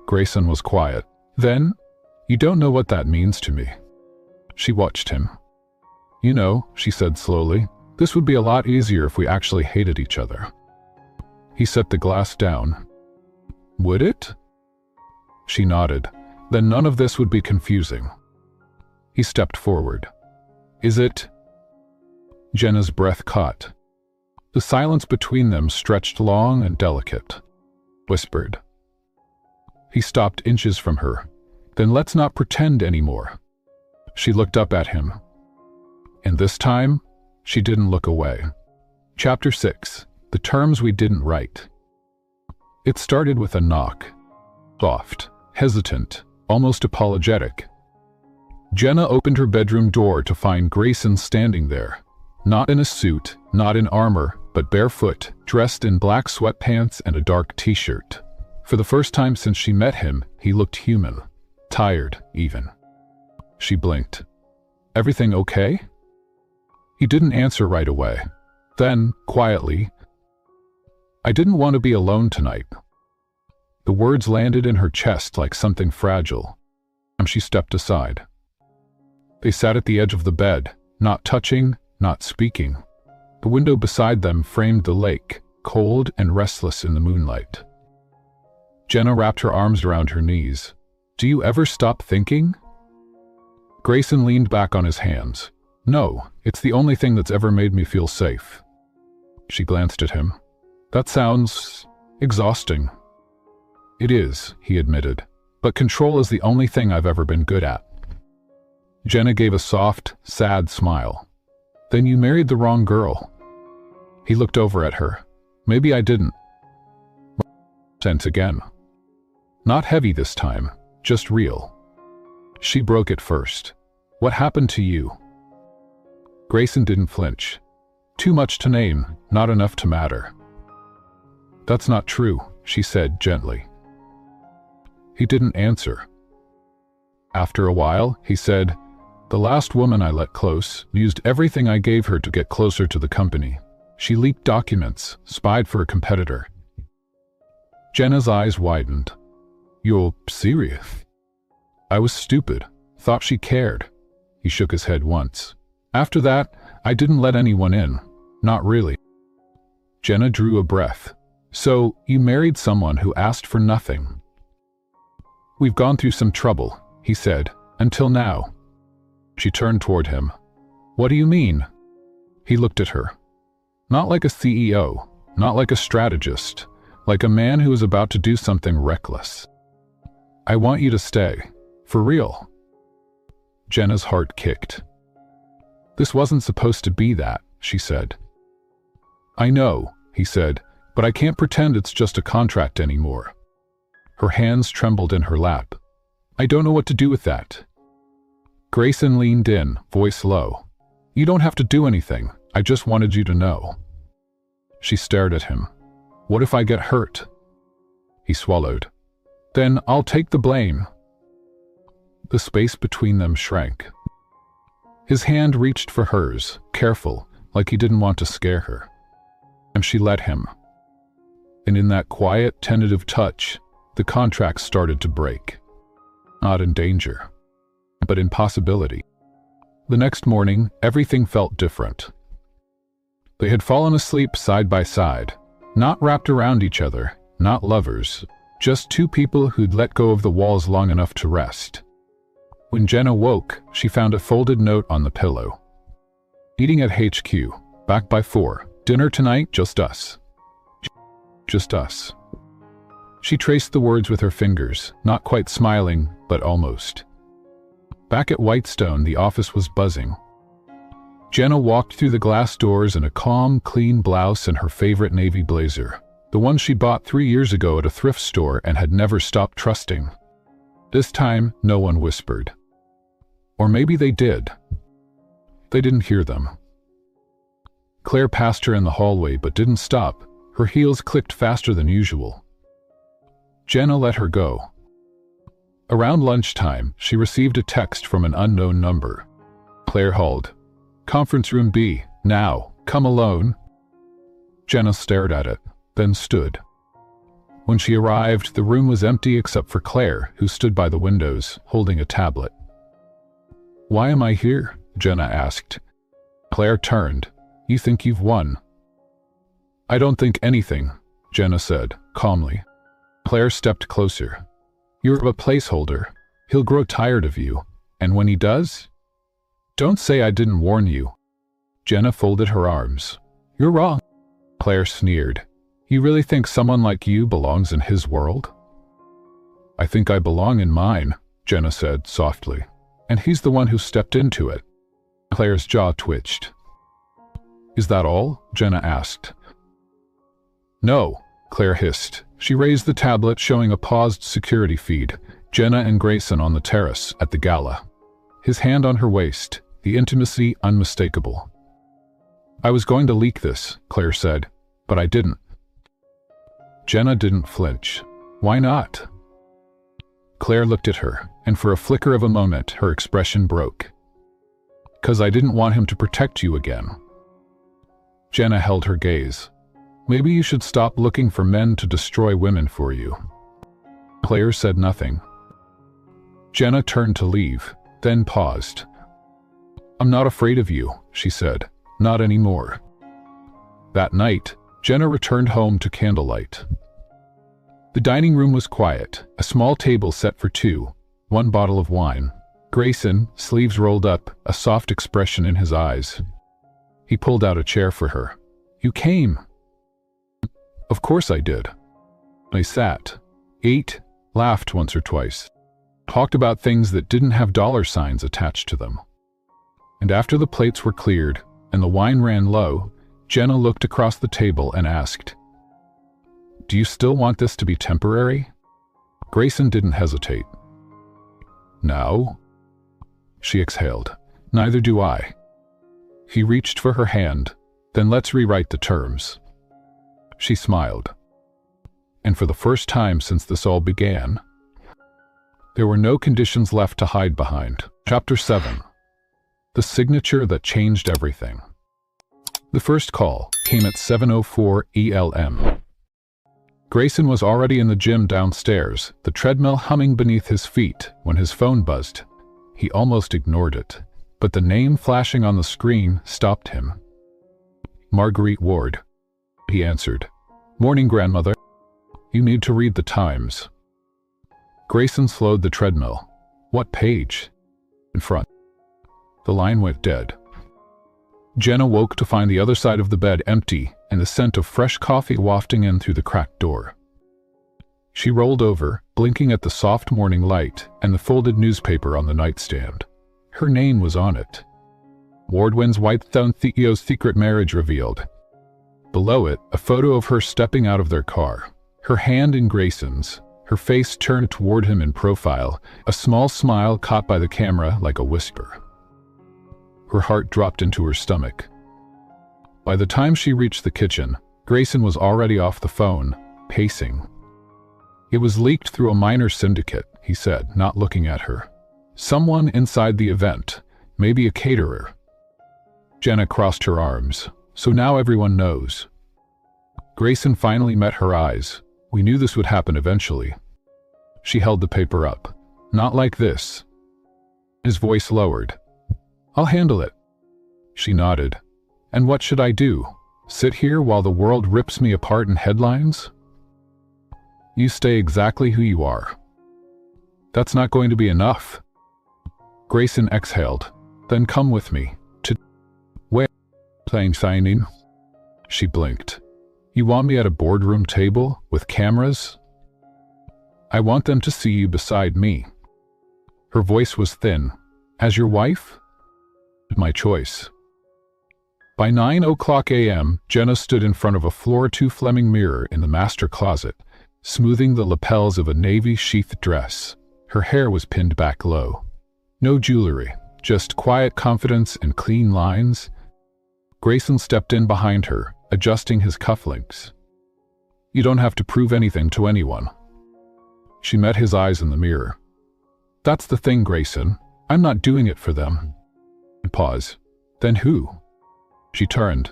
Grayson was quiet. Then, "You don't know what that means to me." She watched him. "You know," she said slowly, "this would be a lot easier if we actually hated each other." He set the glass down. "Would it?" She nodded. "Then none of this would be confusing." He stepped forward. "Is it?" Jenna's breath caught. The silence between them stretched long and delicate. Whispered. He stopped inches from her. "Then let's not pretend anymore." She looked up at him. And this time, she didn't look away. Chapter 6. The Terms We Didn't Write. It started with a knock. Soft, hesitant, almost apologetic. Jenna opened her bedroom door to find Grayson standing there. Not in a suit, not in armor, but barefoot, dressed in black sweatpants and a dark t-shirt. For the first time since she met him, he looked human. Tired, even. She blinked. "Everything okay?" He didn't answer right away. Then, quietly, "I didn't want to be alone tonight." The words landed in her chest like something fragile. She stepped aside. They sat at the edge of the bed, not touching, not speaking. The window beside them framed the lake, cold and restless in the moonlight. Jenna wrapped her arms around her knees. "Do you ever stop thinking?" Grayson leaned back on his hands. "No, it's the only thing that's ever made me feel safe." She glanced at him. "That sounds exhausting." "It is," he admitted, "but control is the only thing I've ever been good at." Jenna gave a soft, sad smile. "Then you married the wrong girl." He looked over at her. "Maybe I didn't." Tense again. Not heavy this time, just real. She broke it first. "What happened to you?" Grayson didn't flinch. "Too much to name, not enough to matter." "That's not true," she said gently. He didn't answer. After a while, he said, "The last woman I let close used everything I gave her to get closer to the company. She leaked documents, spied for a competitor." Jenna's eyes widened. "You're serious?" "I was stupid. Thought she cared." He shook his head once. "After that, I didn't let anyone in. Not really." Jenna drew a breath. "So, you married someone who asked for nothing?" "We've gone through some trouble," he said, "until now." She turned toward him. "What do you mean?" He looked at her. Not like a CEO, not like a strategist, like a man who is about to do something reckless. "I want you to stay. For real." Jenna's heart kicked. "This wasn't supposed to be that," she said. "I know," he said, "but I can't pretend it's just a contract anymore." Her hands trembled in her lap. "I don't know what to do with that." Grayson leaned in, voice low. "You don't have to do anything. I just wanted you to know." She stared at him. What if I get hurt? He swallowed. Then I'll take the blame. The space between them shrank. His hand reached for hers, careful, like he didn't want to scare her. And she let him. And in that quiet, tentative touch, the contract started to break. Not in danger, but in possibility. The next morning, everything felt different. They had fallen asleep side by side, not wrapped around each other, not lovers, just two people who'd let go of the walls long enough to rest. When Jenna woke, she found a folded note on the pillow. Eating at HQ, back by 4, dinner tonight, just us. Just us. She traced the words with her fingers, not quite smiling, but almost. Back at Whitestone, the office was buzzing. Jenna walked through the glass doors in a calm, clean blouse and her favorite navy blazer, the one she bought 3 years ago at a thrift store and had never stopped trusting. This time, no one whispered. Or maybe they did. They didn't hear them. Claire passed her in the hallway but didn't stop. Her heels clicked faster than usual. Jenna let her go. Around lunchtime, she received a text from an unknown number. Claire called. Conference room B, now, come alone. Jenna stared at it, then stood. When she arrived, the room was empty except for Claire, who stood by the windows, holding a tablet. Why am I here? Jenna asked. Claire turned. You think you've won? I don't think anything, Jenna said, calmly. Claire stepped closer. You're a placeholder. He'll grow tired of you. And when he does? Don't say I didn't warn you. Jenna folded her arms. You're wrong. Claire sneered. You really think someone like you belongs in his world? I think I belong in mine, Jenna said softly. And he's the one who stepped into it. Claire's jaw twitched. Is that all? Jenna asked. No, Claire hissed. She raised the tablet, showing a paused security feed. Jenna and Grayson on the terrace at the gala. His hand on her waist, the intimacy unmistakable. I was going to leak this, Claire said, but I didn't. Jenna didn't flinch. Why not? Claire looked at her, and for a flicker of a moment, her expression broke. 'Cause I didn't want him to protect you again. Jenna held her gaze. Maybe you should stop looking for men to destroy women for you. Claire said nothing. Jenna turned to leave, then paused. I'm not afraid of you, she said. Not anymore. That night, Jenna returned home to candlelight. The dining room was quiet, a small table set for 2, 1 bottle of wine. Grayson, sleeves rolled up, a soft expression in his eyes. He pulled out a chair for her. You came. Of course I did. I sat, ate, laughed once or twice, talked about things that didn't have dollar signs attached to them. And after the plates were cleared and the wine ran low, Jenna looked across the table and asked, Do you still want this to be temporary? Grayson didn't hesitate. No. She exhaled. Neither do I. He reached for her hand. Then let's rewrite the terms. She smiled. And for the first time since this all began, there were no conditions left to hide behind. Chapter 7. The signature that changed everything. The first call came at 7:04 ELM. Grayson was already in the gym downstairs, the treadmill humming beneath his feet, when his phone buzzed. He almost ignored it, but the name flashing on the screen stopped him. Marguerite Ward. He answered. Morning, grandmother. You need to read the Times. Grayson slowed the treadmill. What page? In front. The line went dead. Jenna woke to find the other side of the bed empty and the scent of fresh coffee wafting in through the cracked door. She rolled over, blinking at the soft morning light and the folded newspaper on the nightstand. Her name was on it. Wardwin's Whitestone CEO's secret marriage revealed. Below it, a photo of her stepping out of their car, her hand in Grayson's, her face turned toward him in profile, a small smile caught by the camera like a whisper. Her heart dropped into her stomach. By the time she reached the kitchen, Grayson was already off the phone, pacing. It was leaked through a minor syndicate, he said, not looking at her. Someone inside the event, maybe a caterer. Jenna crossed her arms. So now everyone knows. Grayson finally met her eyes. We knew this would happen eventually. She held the paper up. Not like this. His voice lowered. I'll handle it. She nodded. And what should I do? Sit here while the world rips me apart in headlines? You stay exactly who you are. That's not going to be enough. Grayson exhaled. Then come with me. To where? Playing signing? She blinked. You want me at a boardroom table with cameras? I want them to see you beside me. Her voice was thin. As your wife? My choice. By 9:00 a.m., Jenna stood in front of a floor-to Fleming mirror in the master closet, smoothing the lapels of a navy-sheathed dress. Her hair was pinned back low. No jewelry, just quiet confidence and clean lines. Grayson stepped in behind her, adjusting his cufflinks. You don't have to prove anything to anyone. She met his eyes in the mirror. That's the thing, Grayson. I'm not doing it for them. Pause. Then who? She turned.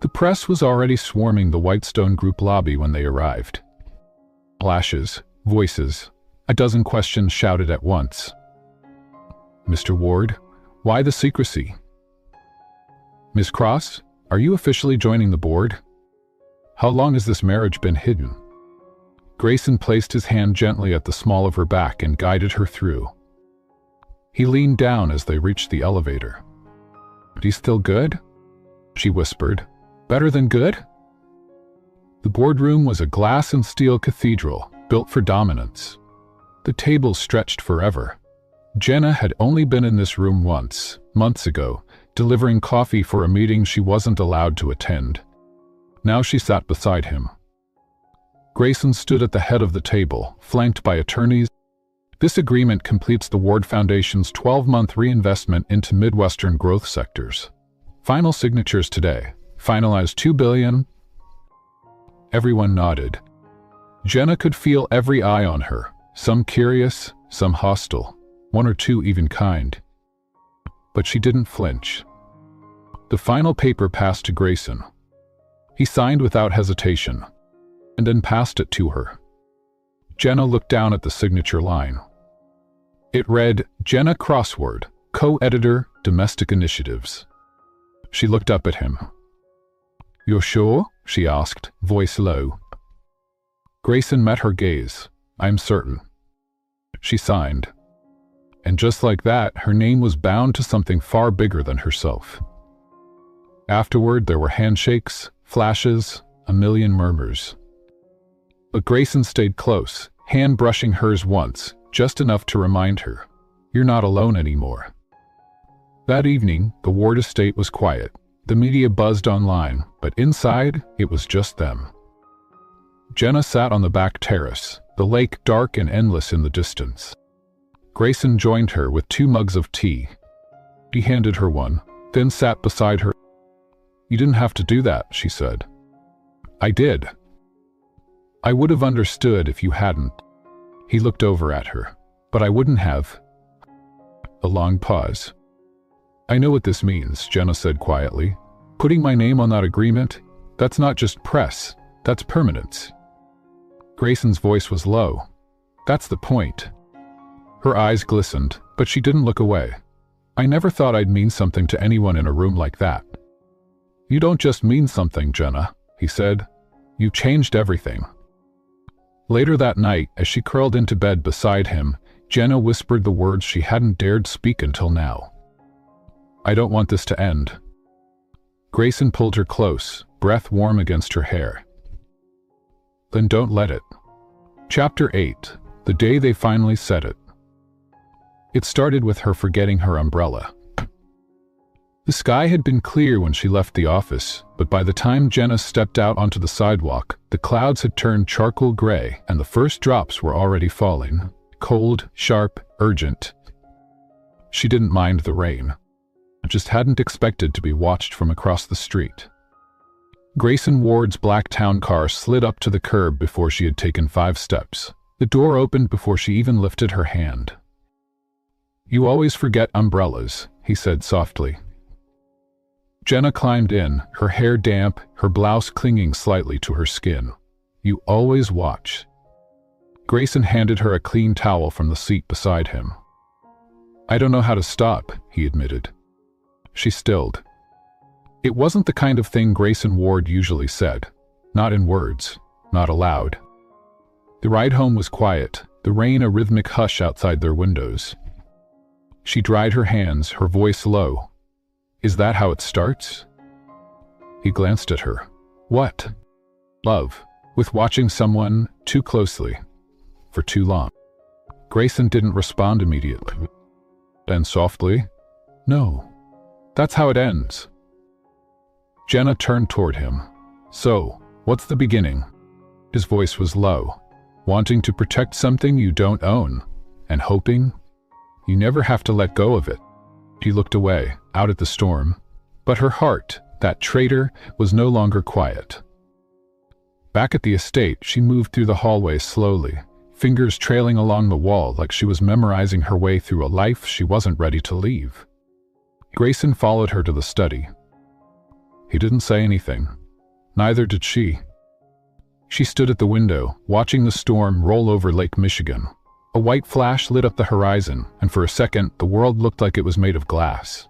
The press was already swarming the Whitestone Group lobby when they arrived. Flashes, voices, a dozen questions shouted at once. Mr. Ward, why the secrecy? Miss Cross, are you officially joining the board? How long has this marriage been hidden? Grayson placed his hand gently at the small of her back and guided her through. He leaned down as they reached the elevator. "Are you still good?" she whispered. "Better than good?" The boardroom was a glass and steel cathedral, built for dominance. The tables stretched forever. Jenna had only been in this room once, months ago, delivering coffee for a meeting she wasn't allowed to attend. Now she sat beside him. Grayson stood at the head of the table, flanked by attorneys. This agreement completes the Ward Foundation's 12-month reinvestment into Midwestern growth sectors. Final signatures today. Finalized $2 billion. Everyone nodded. Jenna could feel every eye on her, some curious, some hostile, one or two even kind. But she didn't flinch. The final paper passed to Grayson. He signed without hesitation, and then passed it to her. Jenna looked down at the signature line. It read, Jenna Crossword, co-editor, Domestic Initiatives. She looked up at him. "You're sure?" she asked, voice low. Grayson met her gaze. "I'm certain." She signed. And just like that, her name was bound to something far bigger than herself. Afterward, there were handshakes, flashes, a million murmurs. But Grayson stayed close, hand brushing hers once, just enough to remind her, "You're not alone anymore." That evening, the Ward estate was quiet. The media buzzed online, but inside, it was just them. Jenna sat on the back terrace, the lake dark and endless in the distance. Grayson joined her with 2 mugs of tea. He handed her one, then sat beside her. "You didn't have to do that," she said. "I did. I would have understood if you hadn't." He looked over at her. "But I wouldn't have." A long pause. "I know what this means," Jenna said quietly. "Putting my name on that agreement, that's not just press, that's permanence." Grayson's voice was low. "That's the point." Her eyes glistened, but she didn't look away. "I never thought I'd mean something to anyone in a room like that." "You don't just mean something, Jenna," he said. "You changed everything." Later that night, as she curled into bed beside him, Jenna whispered the words she hadn't dared speak until now. "I don't want this to end." Grayson pulled her close, breath warm against her hair. "Then don't let it." Chapter 8. The day they finally said it. It started with her forgetting her umbrella. The sky had been clear when she left the office, but by the time Jenna stepped out onto the sidewalk, the clouds had turned charcoal gray and the first drops were already falling. Cold, sharp, urgent. She didn't mind the rain. Just hadn't expected to be watched from across the street. Grayson Ward's black town car slid up to the curb before she had taken 5 steps. The door opened before she even lifted her hand. "You always forget umbrellas," he said softly. Jenna climbed in, her hair damp, her blouse clinging slightly to her skin. "You always watch." Grayson handed her a clean towel from the seat beside him. "I don't know how to stop," he admitted. She stilled. It wasn't the kind of thing Grayson Ward usually said. Not in words, not aloud. The ride home was quiet, the rain a rhythmic hush outside their windows. She dried her hands, her voice low. "Is that how it starts?" He glanced at her. "What?" "Love. With watching someone too closely. For too long." Grayson didn't respond immediately. Then softly, "No. That's how it ends." Jenna turned toward him. "So, what's the beginning?" His voice was low. "Wanting to protect something you don't own, and hoping you never have to let go of it." She looked away, out at the storm. But her heart, that traitor, was no longer quiet. Back at the estate, she moved through the hallway slowly, fingers trailing along the wall like she was memorizing her way through a life she wasn't ready to leave. Grayson followed her to the study. He didn't say anything. Neither did she. She stood at the window, watching the storm roll over Lake Michigan. A white flash lit up the horizon, and for a second, the world looked like it was made of glass.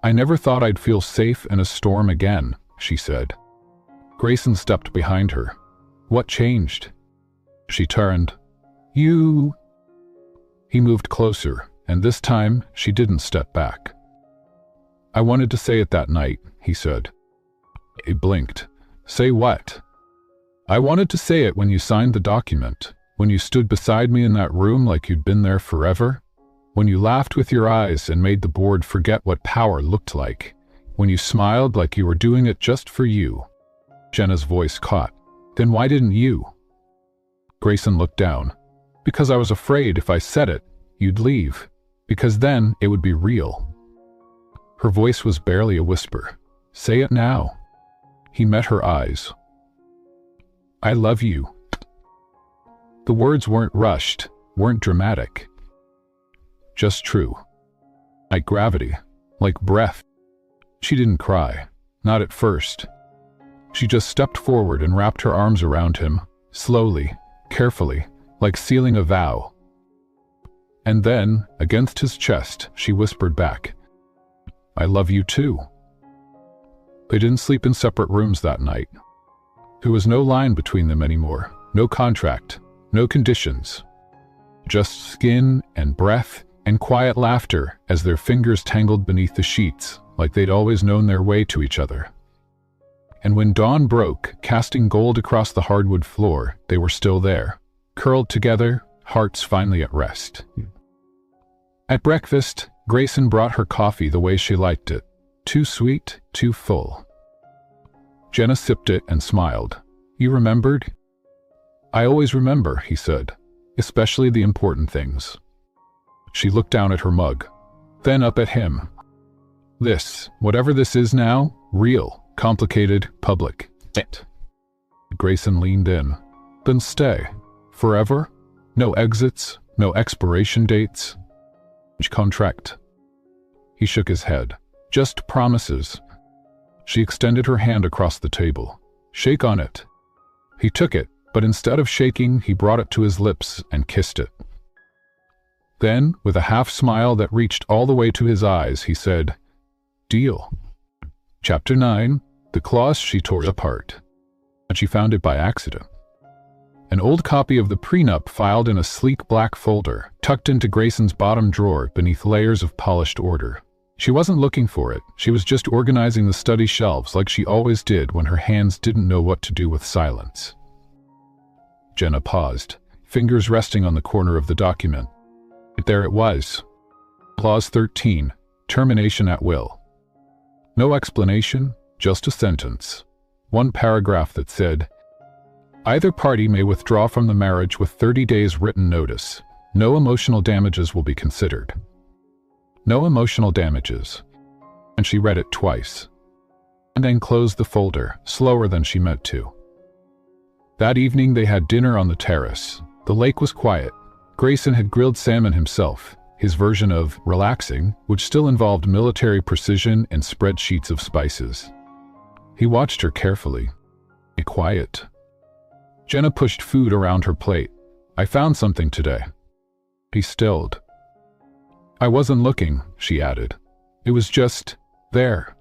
"I never thought I'd feel safe in a storm again," she said. Grayson stepped behind her. "What changed?" She turned. "You..." He moved closer, and this time, she didn't step back. "I wanted to say it that night," he said. He blinked. "Say what?" "I wanted to say it when you signed the document, when you stood beside me in that room like you'd been there forever, when you laughed with your eyes and made the board forget what power looked like, when you smiled like you were doing it just for you." Jenna's voice caught. "Then why didn't you?" Grayson looked down. "Because I was afraid if I said it, you'd leave, because then it would be real." Her voice was barely a whisper. "Say it now." He met her eyes. "I love you." The words weren't rushed, weren't dramatic. Just true. Like gravity, like breath. She didn't cry, not at first. She just stepped forward and wrapped her arms around him, slowly, carefully, like sealing a vow. And then, against his chest, she whispered back, "I love you too." They didn't sleep in separate rooms that night. There was no line between them anymore, no contract, no conditions. Just skin and breath and quiet laughter as their fingers tangled beneath the sheets, like they'd always known their way to each other. And when dawn broke, casting gold across the hardwood floor, they were still there, curled together, hearts finally at rest. At breakfast, Grayson brought her coffee the way she liked it, too sweet, too full. Jenna sipped it and smiled. "You remembered?" "I always remember," he said, "especially the important things." She looked down at her mug, then up at him. "This, whatever this is now, real, complicated, public. It." Grayson leaned in. "Then stay. Forever? No exits, no expiration dates? Contract." He shook his head. "Just promises." She extended her hand across the table. "Shake on it." He took it, but instead of shaking, he brought it to his lips and kissed it. Then, with a half smile that reached all the way to his eyes, he said, "Deal." Chapter 9. The clause she tore apart. And she found it by accident. An old copy of the prenup filed in a sleek black folder, tucked into Grayson's bottom drawer beneath layers of polished order. She wasn't looking for it, she was just organizing the study shelves like she always did when her hands didn't know what to do with silence. Jenna paused, fingers resting on the corner of the document. There it was. Clause 13, termination at will. No explanation, just a sentence. One paragraph that said, "Either party may withdraw from the marriage with 30 days written notice. No emotional damages will be considered." No emotional damages. And she read it twice. and then closed the folder, slower than she meant to. That evening they had dinner on the terrace. The lake was quiet. Grayson had grilled salmon himself, his version of relaxing, which still involved military precision and spreadsheets of spices. He watched her carefully. Be quiet. Jenna pushed food around her plate. I found something today. He stilled. I wasn't looking, she added. It was just there.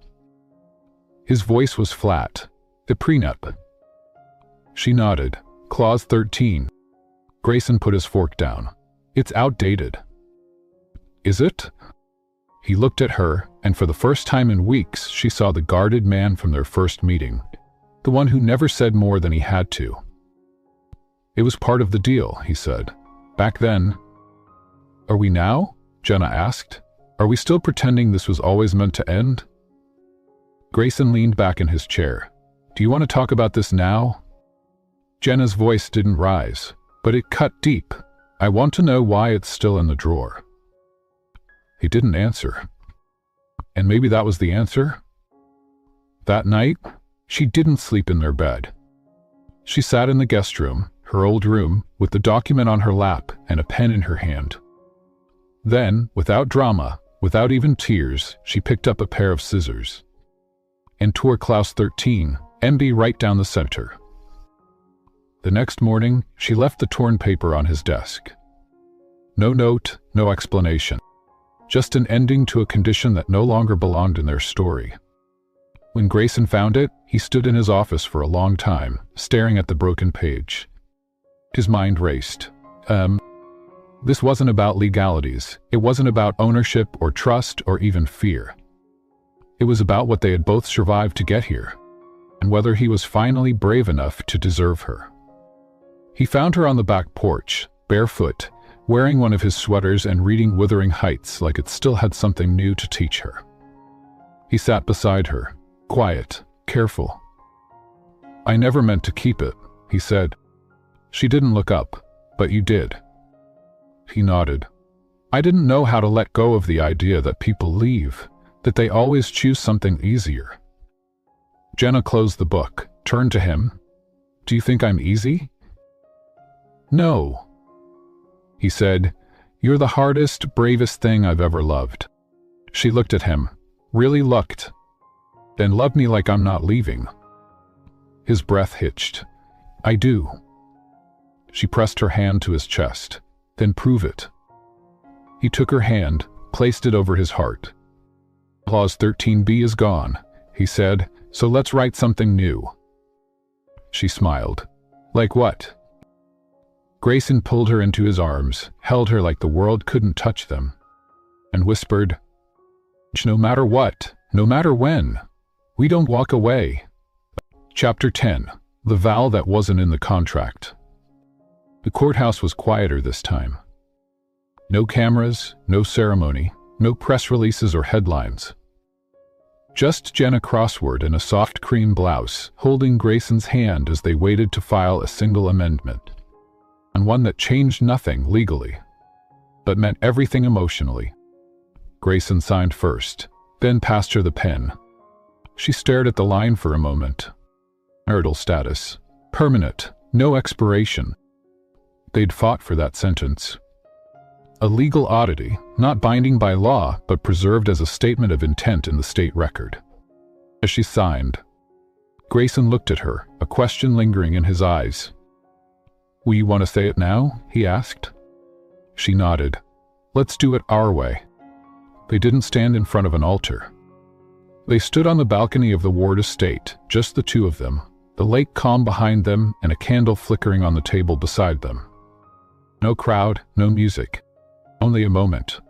His voice was flat. The prenup. She nodded. Clause 13. Grayson put his fork down. It's outdated. Is it? He looked at her, and for the first time in weeks, she saw the guarded man from their first meeting. The one who never said more than he had to. It was part of the deal, he said. Back then. Are we now? Jenna asked. Are we still pretending this was always meant to end? Grayson leaned back in his chair. Do you want to talk about this now? Jenna's voice didn't rise, but it cut deep. I want to know why it's still in the drawer. He didn't answer. And maybe that was the answer? That night, she didn't sleep in their bed. She sat in the guest room, her old room, with the document on her lap and a pen in her hand. Then, without drama, without even tears, she picked up a pair of scissors and tore Clause 13, MB, right down the center. The next morning, she left the torn paper on his desk. No note, no explanation. Just an ending to a condition that no longer belonged in their story. When Grayson found it, he stood in his office for a long time, staring at the broken page. His mind raced. This wasn't about legalities. It wasn't about ownership or trust or even fear. It was about what they had both survived to get here, and whether he was finally brave enough to deserve her. He found her on the back porch, barefoot, wearing one of his sweaters and reading Wuthering Heights like it still had something new to teach her. He sat beside her, quiet, careful. I never meant to keep it, he said. She didn't look up, but you did. He nodded. I didn't know how to let go of the idea that people leave, that they always choose something easier. Jenna closed the book, turned to him. Do you think I'm easy? No. He said, you're the hardest, bravest thing I've ever loved. She looked at him, really looked. Then love me like I'm not leaving. His breath hitched. I do. She pressed her hand to his chest. Then prove it. He took her hand, placed it over his heart. Clause 13B is gone, he said, so let's write something new. She smiled. Like what? Grayson pulled her into his arms, held her like the world couldn't touch them, and whispered, no matter what, no matter when, we don't walk away. Chapter 10. The vow that wasn't in the contract. The courthouse was quieter this time. No cameras, no ceremony, no press releases or headlines. Just Jenna Crossword in a soft cream blouse, holding Grayson's hand as they waited to file a single amendment. And one that changed nothing legally, but meant everything emotionally. Grayson signed first, then passed her the pen. She stared at the line for a moment. Marital status. Permanent. No expiration. They'd fought for that sentence. A legal oddity, not binding by law, but preserved as a statement of intent in the state record. As she signed, Grayson looked at her, a question lingering in his eyes. Will you want to say it now? He asked. She nodded. Let's do it our way. They didn't stand in front of an altar. They stood on the balcony of the Ward estate, just the two of them, the lake calm behind them and a candle flickering on the table beside them. No crowd, no music. Only a moment.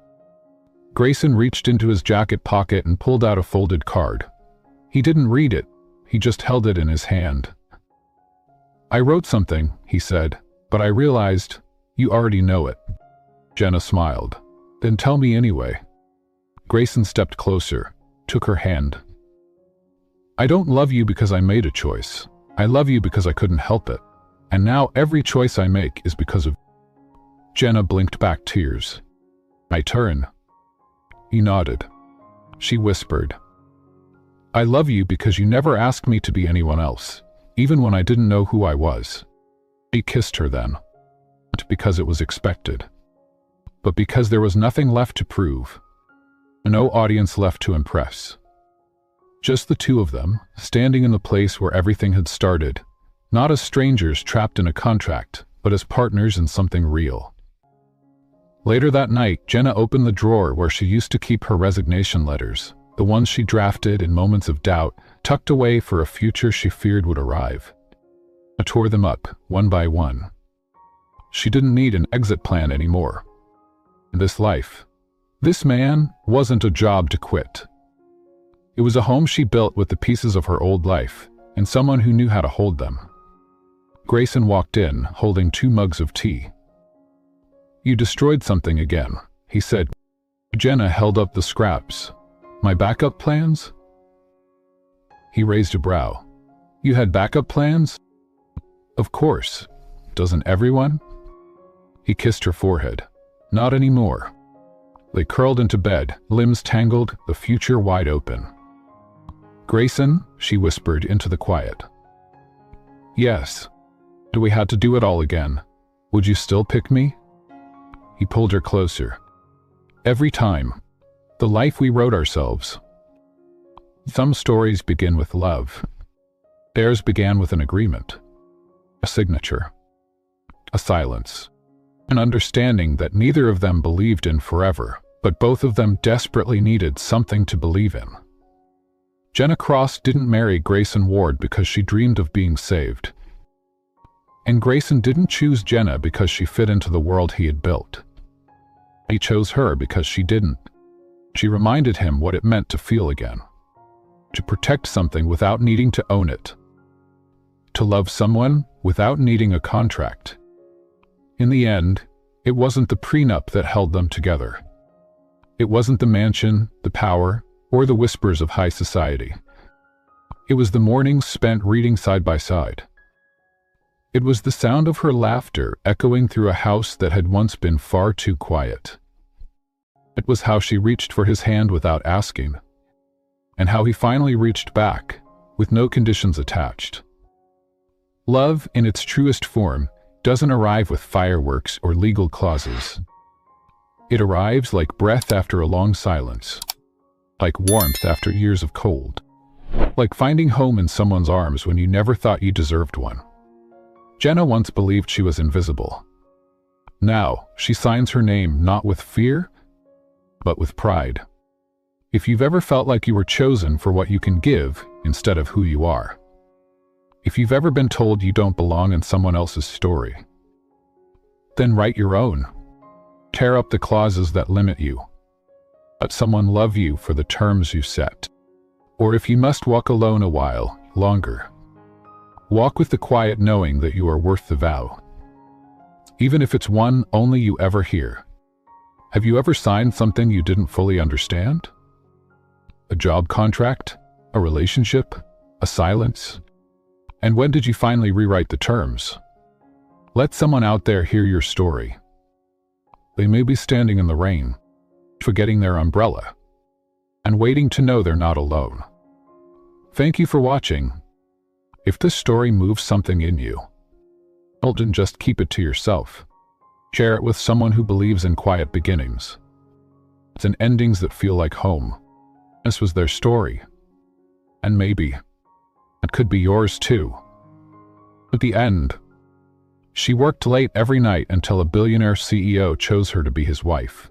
Grayson reached into his jacket pocket and pulled out a folded card. He didn't read it. He just held it in his hand. I wrote something, he said, but I realized you already know it. Jenna smiled. Then tell me anyway. Grayson stepped closer, took her hand. I don't love you because I made a choice. I love you because I couldn't help it. And now every choice I make is because of... Jenna blinked back tears. My turn. He nodded. She whispered, I love you because you never asked me to be anyone else, even when I didn't know who I was. He kissed her then. Not because it was expected, but because there was nothing left to prove. No audience left to impress. Just the two of them, standing in the place where everything had started, not as strangers trapped in a contract, but as partners in something real. Later that night, Jenna opened the drawer where she used to keep her resignation letters, the ones she drafted in moments of doubt, tucked away for a future she feared would arrive. She tore them up, one by one. She didn't need an exit plan anymore. This life, this man, wasn't a job to quit. It was a home she built with the pieces of her old life, and someone who knew how to hold them. Grayson walked in, holding 2 mugs of tea. "You destroyed something again," he said. Jenna held up the scraps. "My backup plans?" He raised a brow. "You had backup plans?" "Of course. Doesn't everyone?" He kissed her forehead. "Not anymore." They curled into bed, limbs tangled, the future wide open. "Grayson," she whispered into the quiet. "Yes. Do we have to do it all again? Would you still pick me?" He pulled her closer. "Every time. The life we wrote ourselves. Some stories begin with love. Theirs began with an agreement. A signature. A silence. An understanding that neither of them believed in forever, but both of them desperately needed something to believe in." Jenna Cross didn't marry Grayson Ward because she dreamed of being saved. And Grayson didn't choose Jenna because she fit into the world he had built. He chose her because she didn't. She reminded him what it meant to feel again. To protect something without needing to own it. To love someone without needing a contract. In the end, it wasn't the prenup that held them together. It wasn't the mansion, the power, or the whispers of high society. It was the mornings spent reading side by side. It was the sound of her laughter echoing through a house that had once been far too quiet. It was how she reached for his hand without asking, and how he finally reached back, with no conditions attached. Love, in its truest form, doesn't arrive with fireworks or legal clauses. It arrives like breath after a long silence, like warmth after years of cold, like finding home in someone's arms when you never thought you deserved one. Jenna once believed she was invisible. Now, she signs her name not with fear, but with pride. If you've ever felt like you were chosen for what you can give instead of who you are. If you've ever been told you don't belong in someone else's story, then write your own. Tear up the clauses that limit you. Let someone love you for the terms you set. Or if you must walk alone a while longer, walk with the quiet knowing that you are worth the vow. Even if it's one only you ever hear. Have you ever signed something you didn't fully understand? A job contract? A relationship? A silence? And when did you finally rewrite the terms? Let someone out there hear your story. They may be standing in the rain, forgetting their umbrella, and waiting to know they're not alone. Thank you for watching. If this story moves something in you, don't just keep it to yourself. Share it with someone who believes in quiet beginnings. It's in endings that feel like home. This was their story. And maybe it could be yours too. At the end, she worked late every night until a billionaire CEO chose her to be his wife.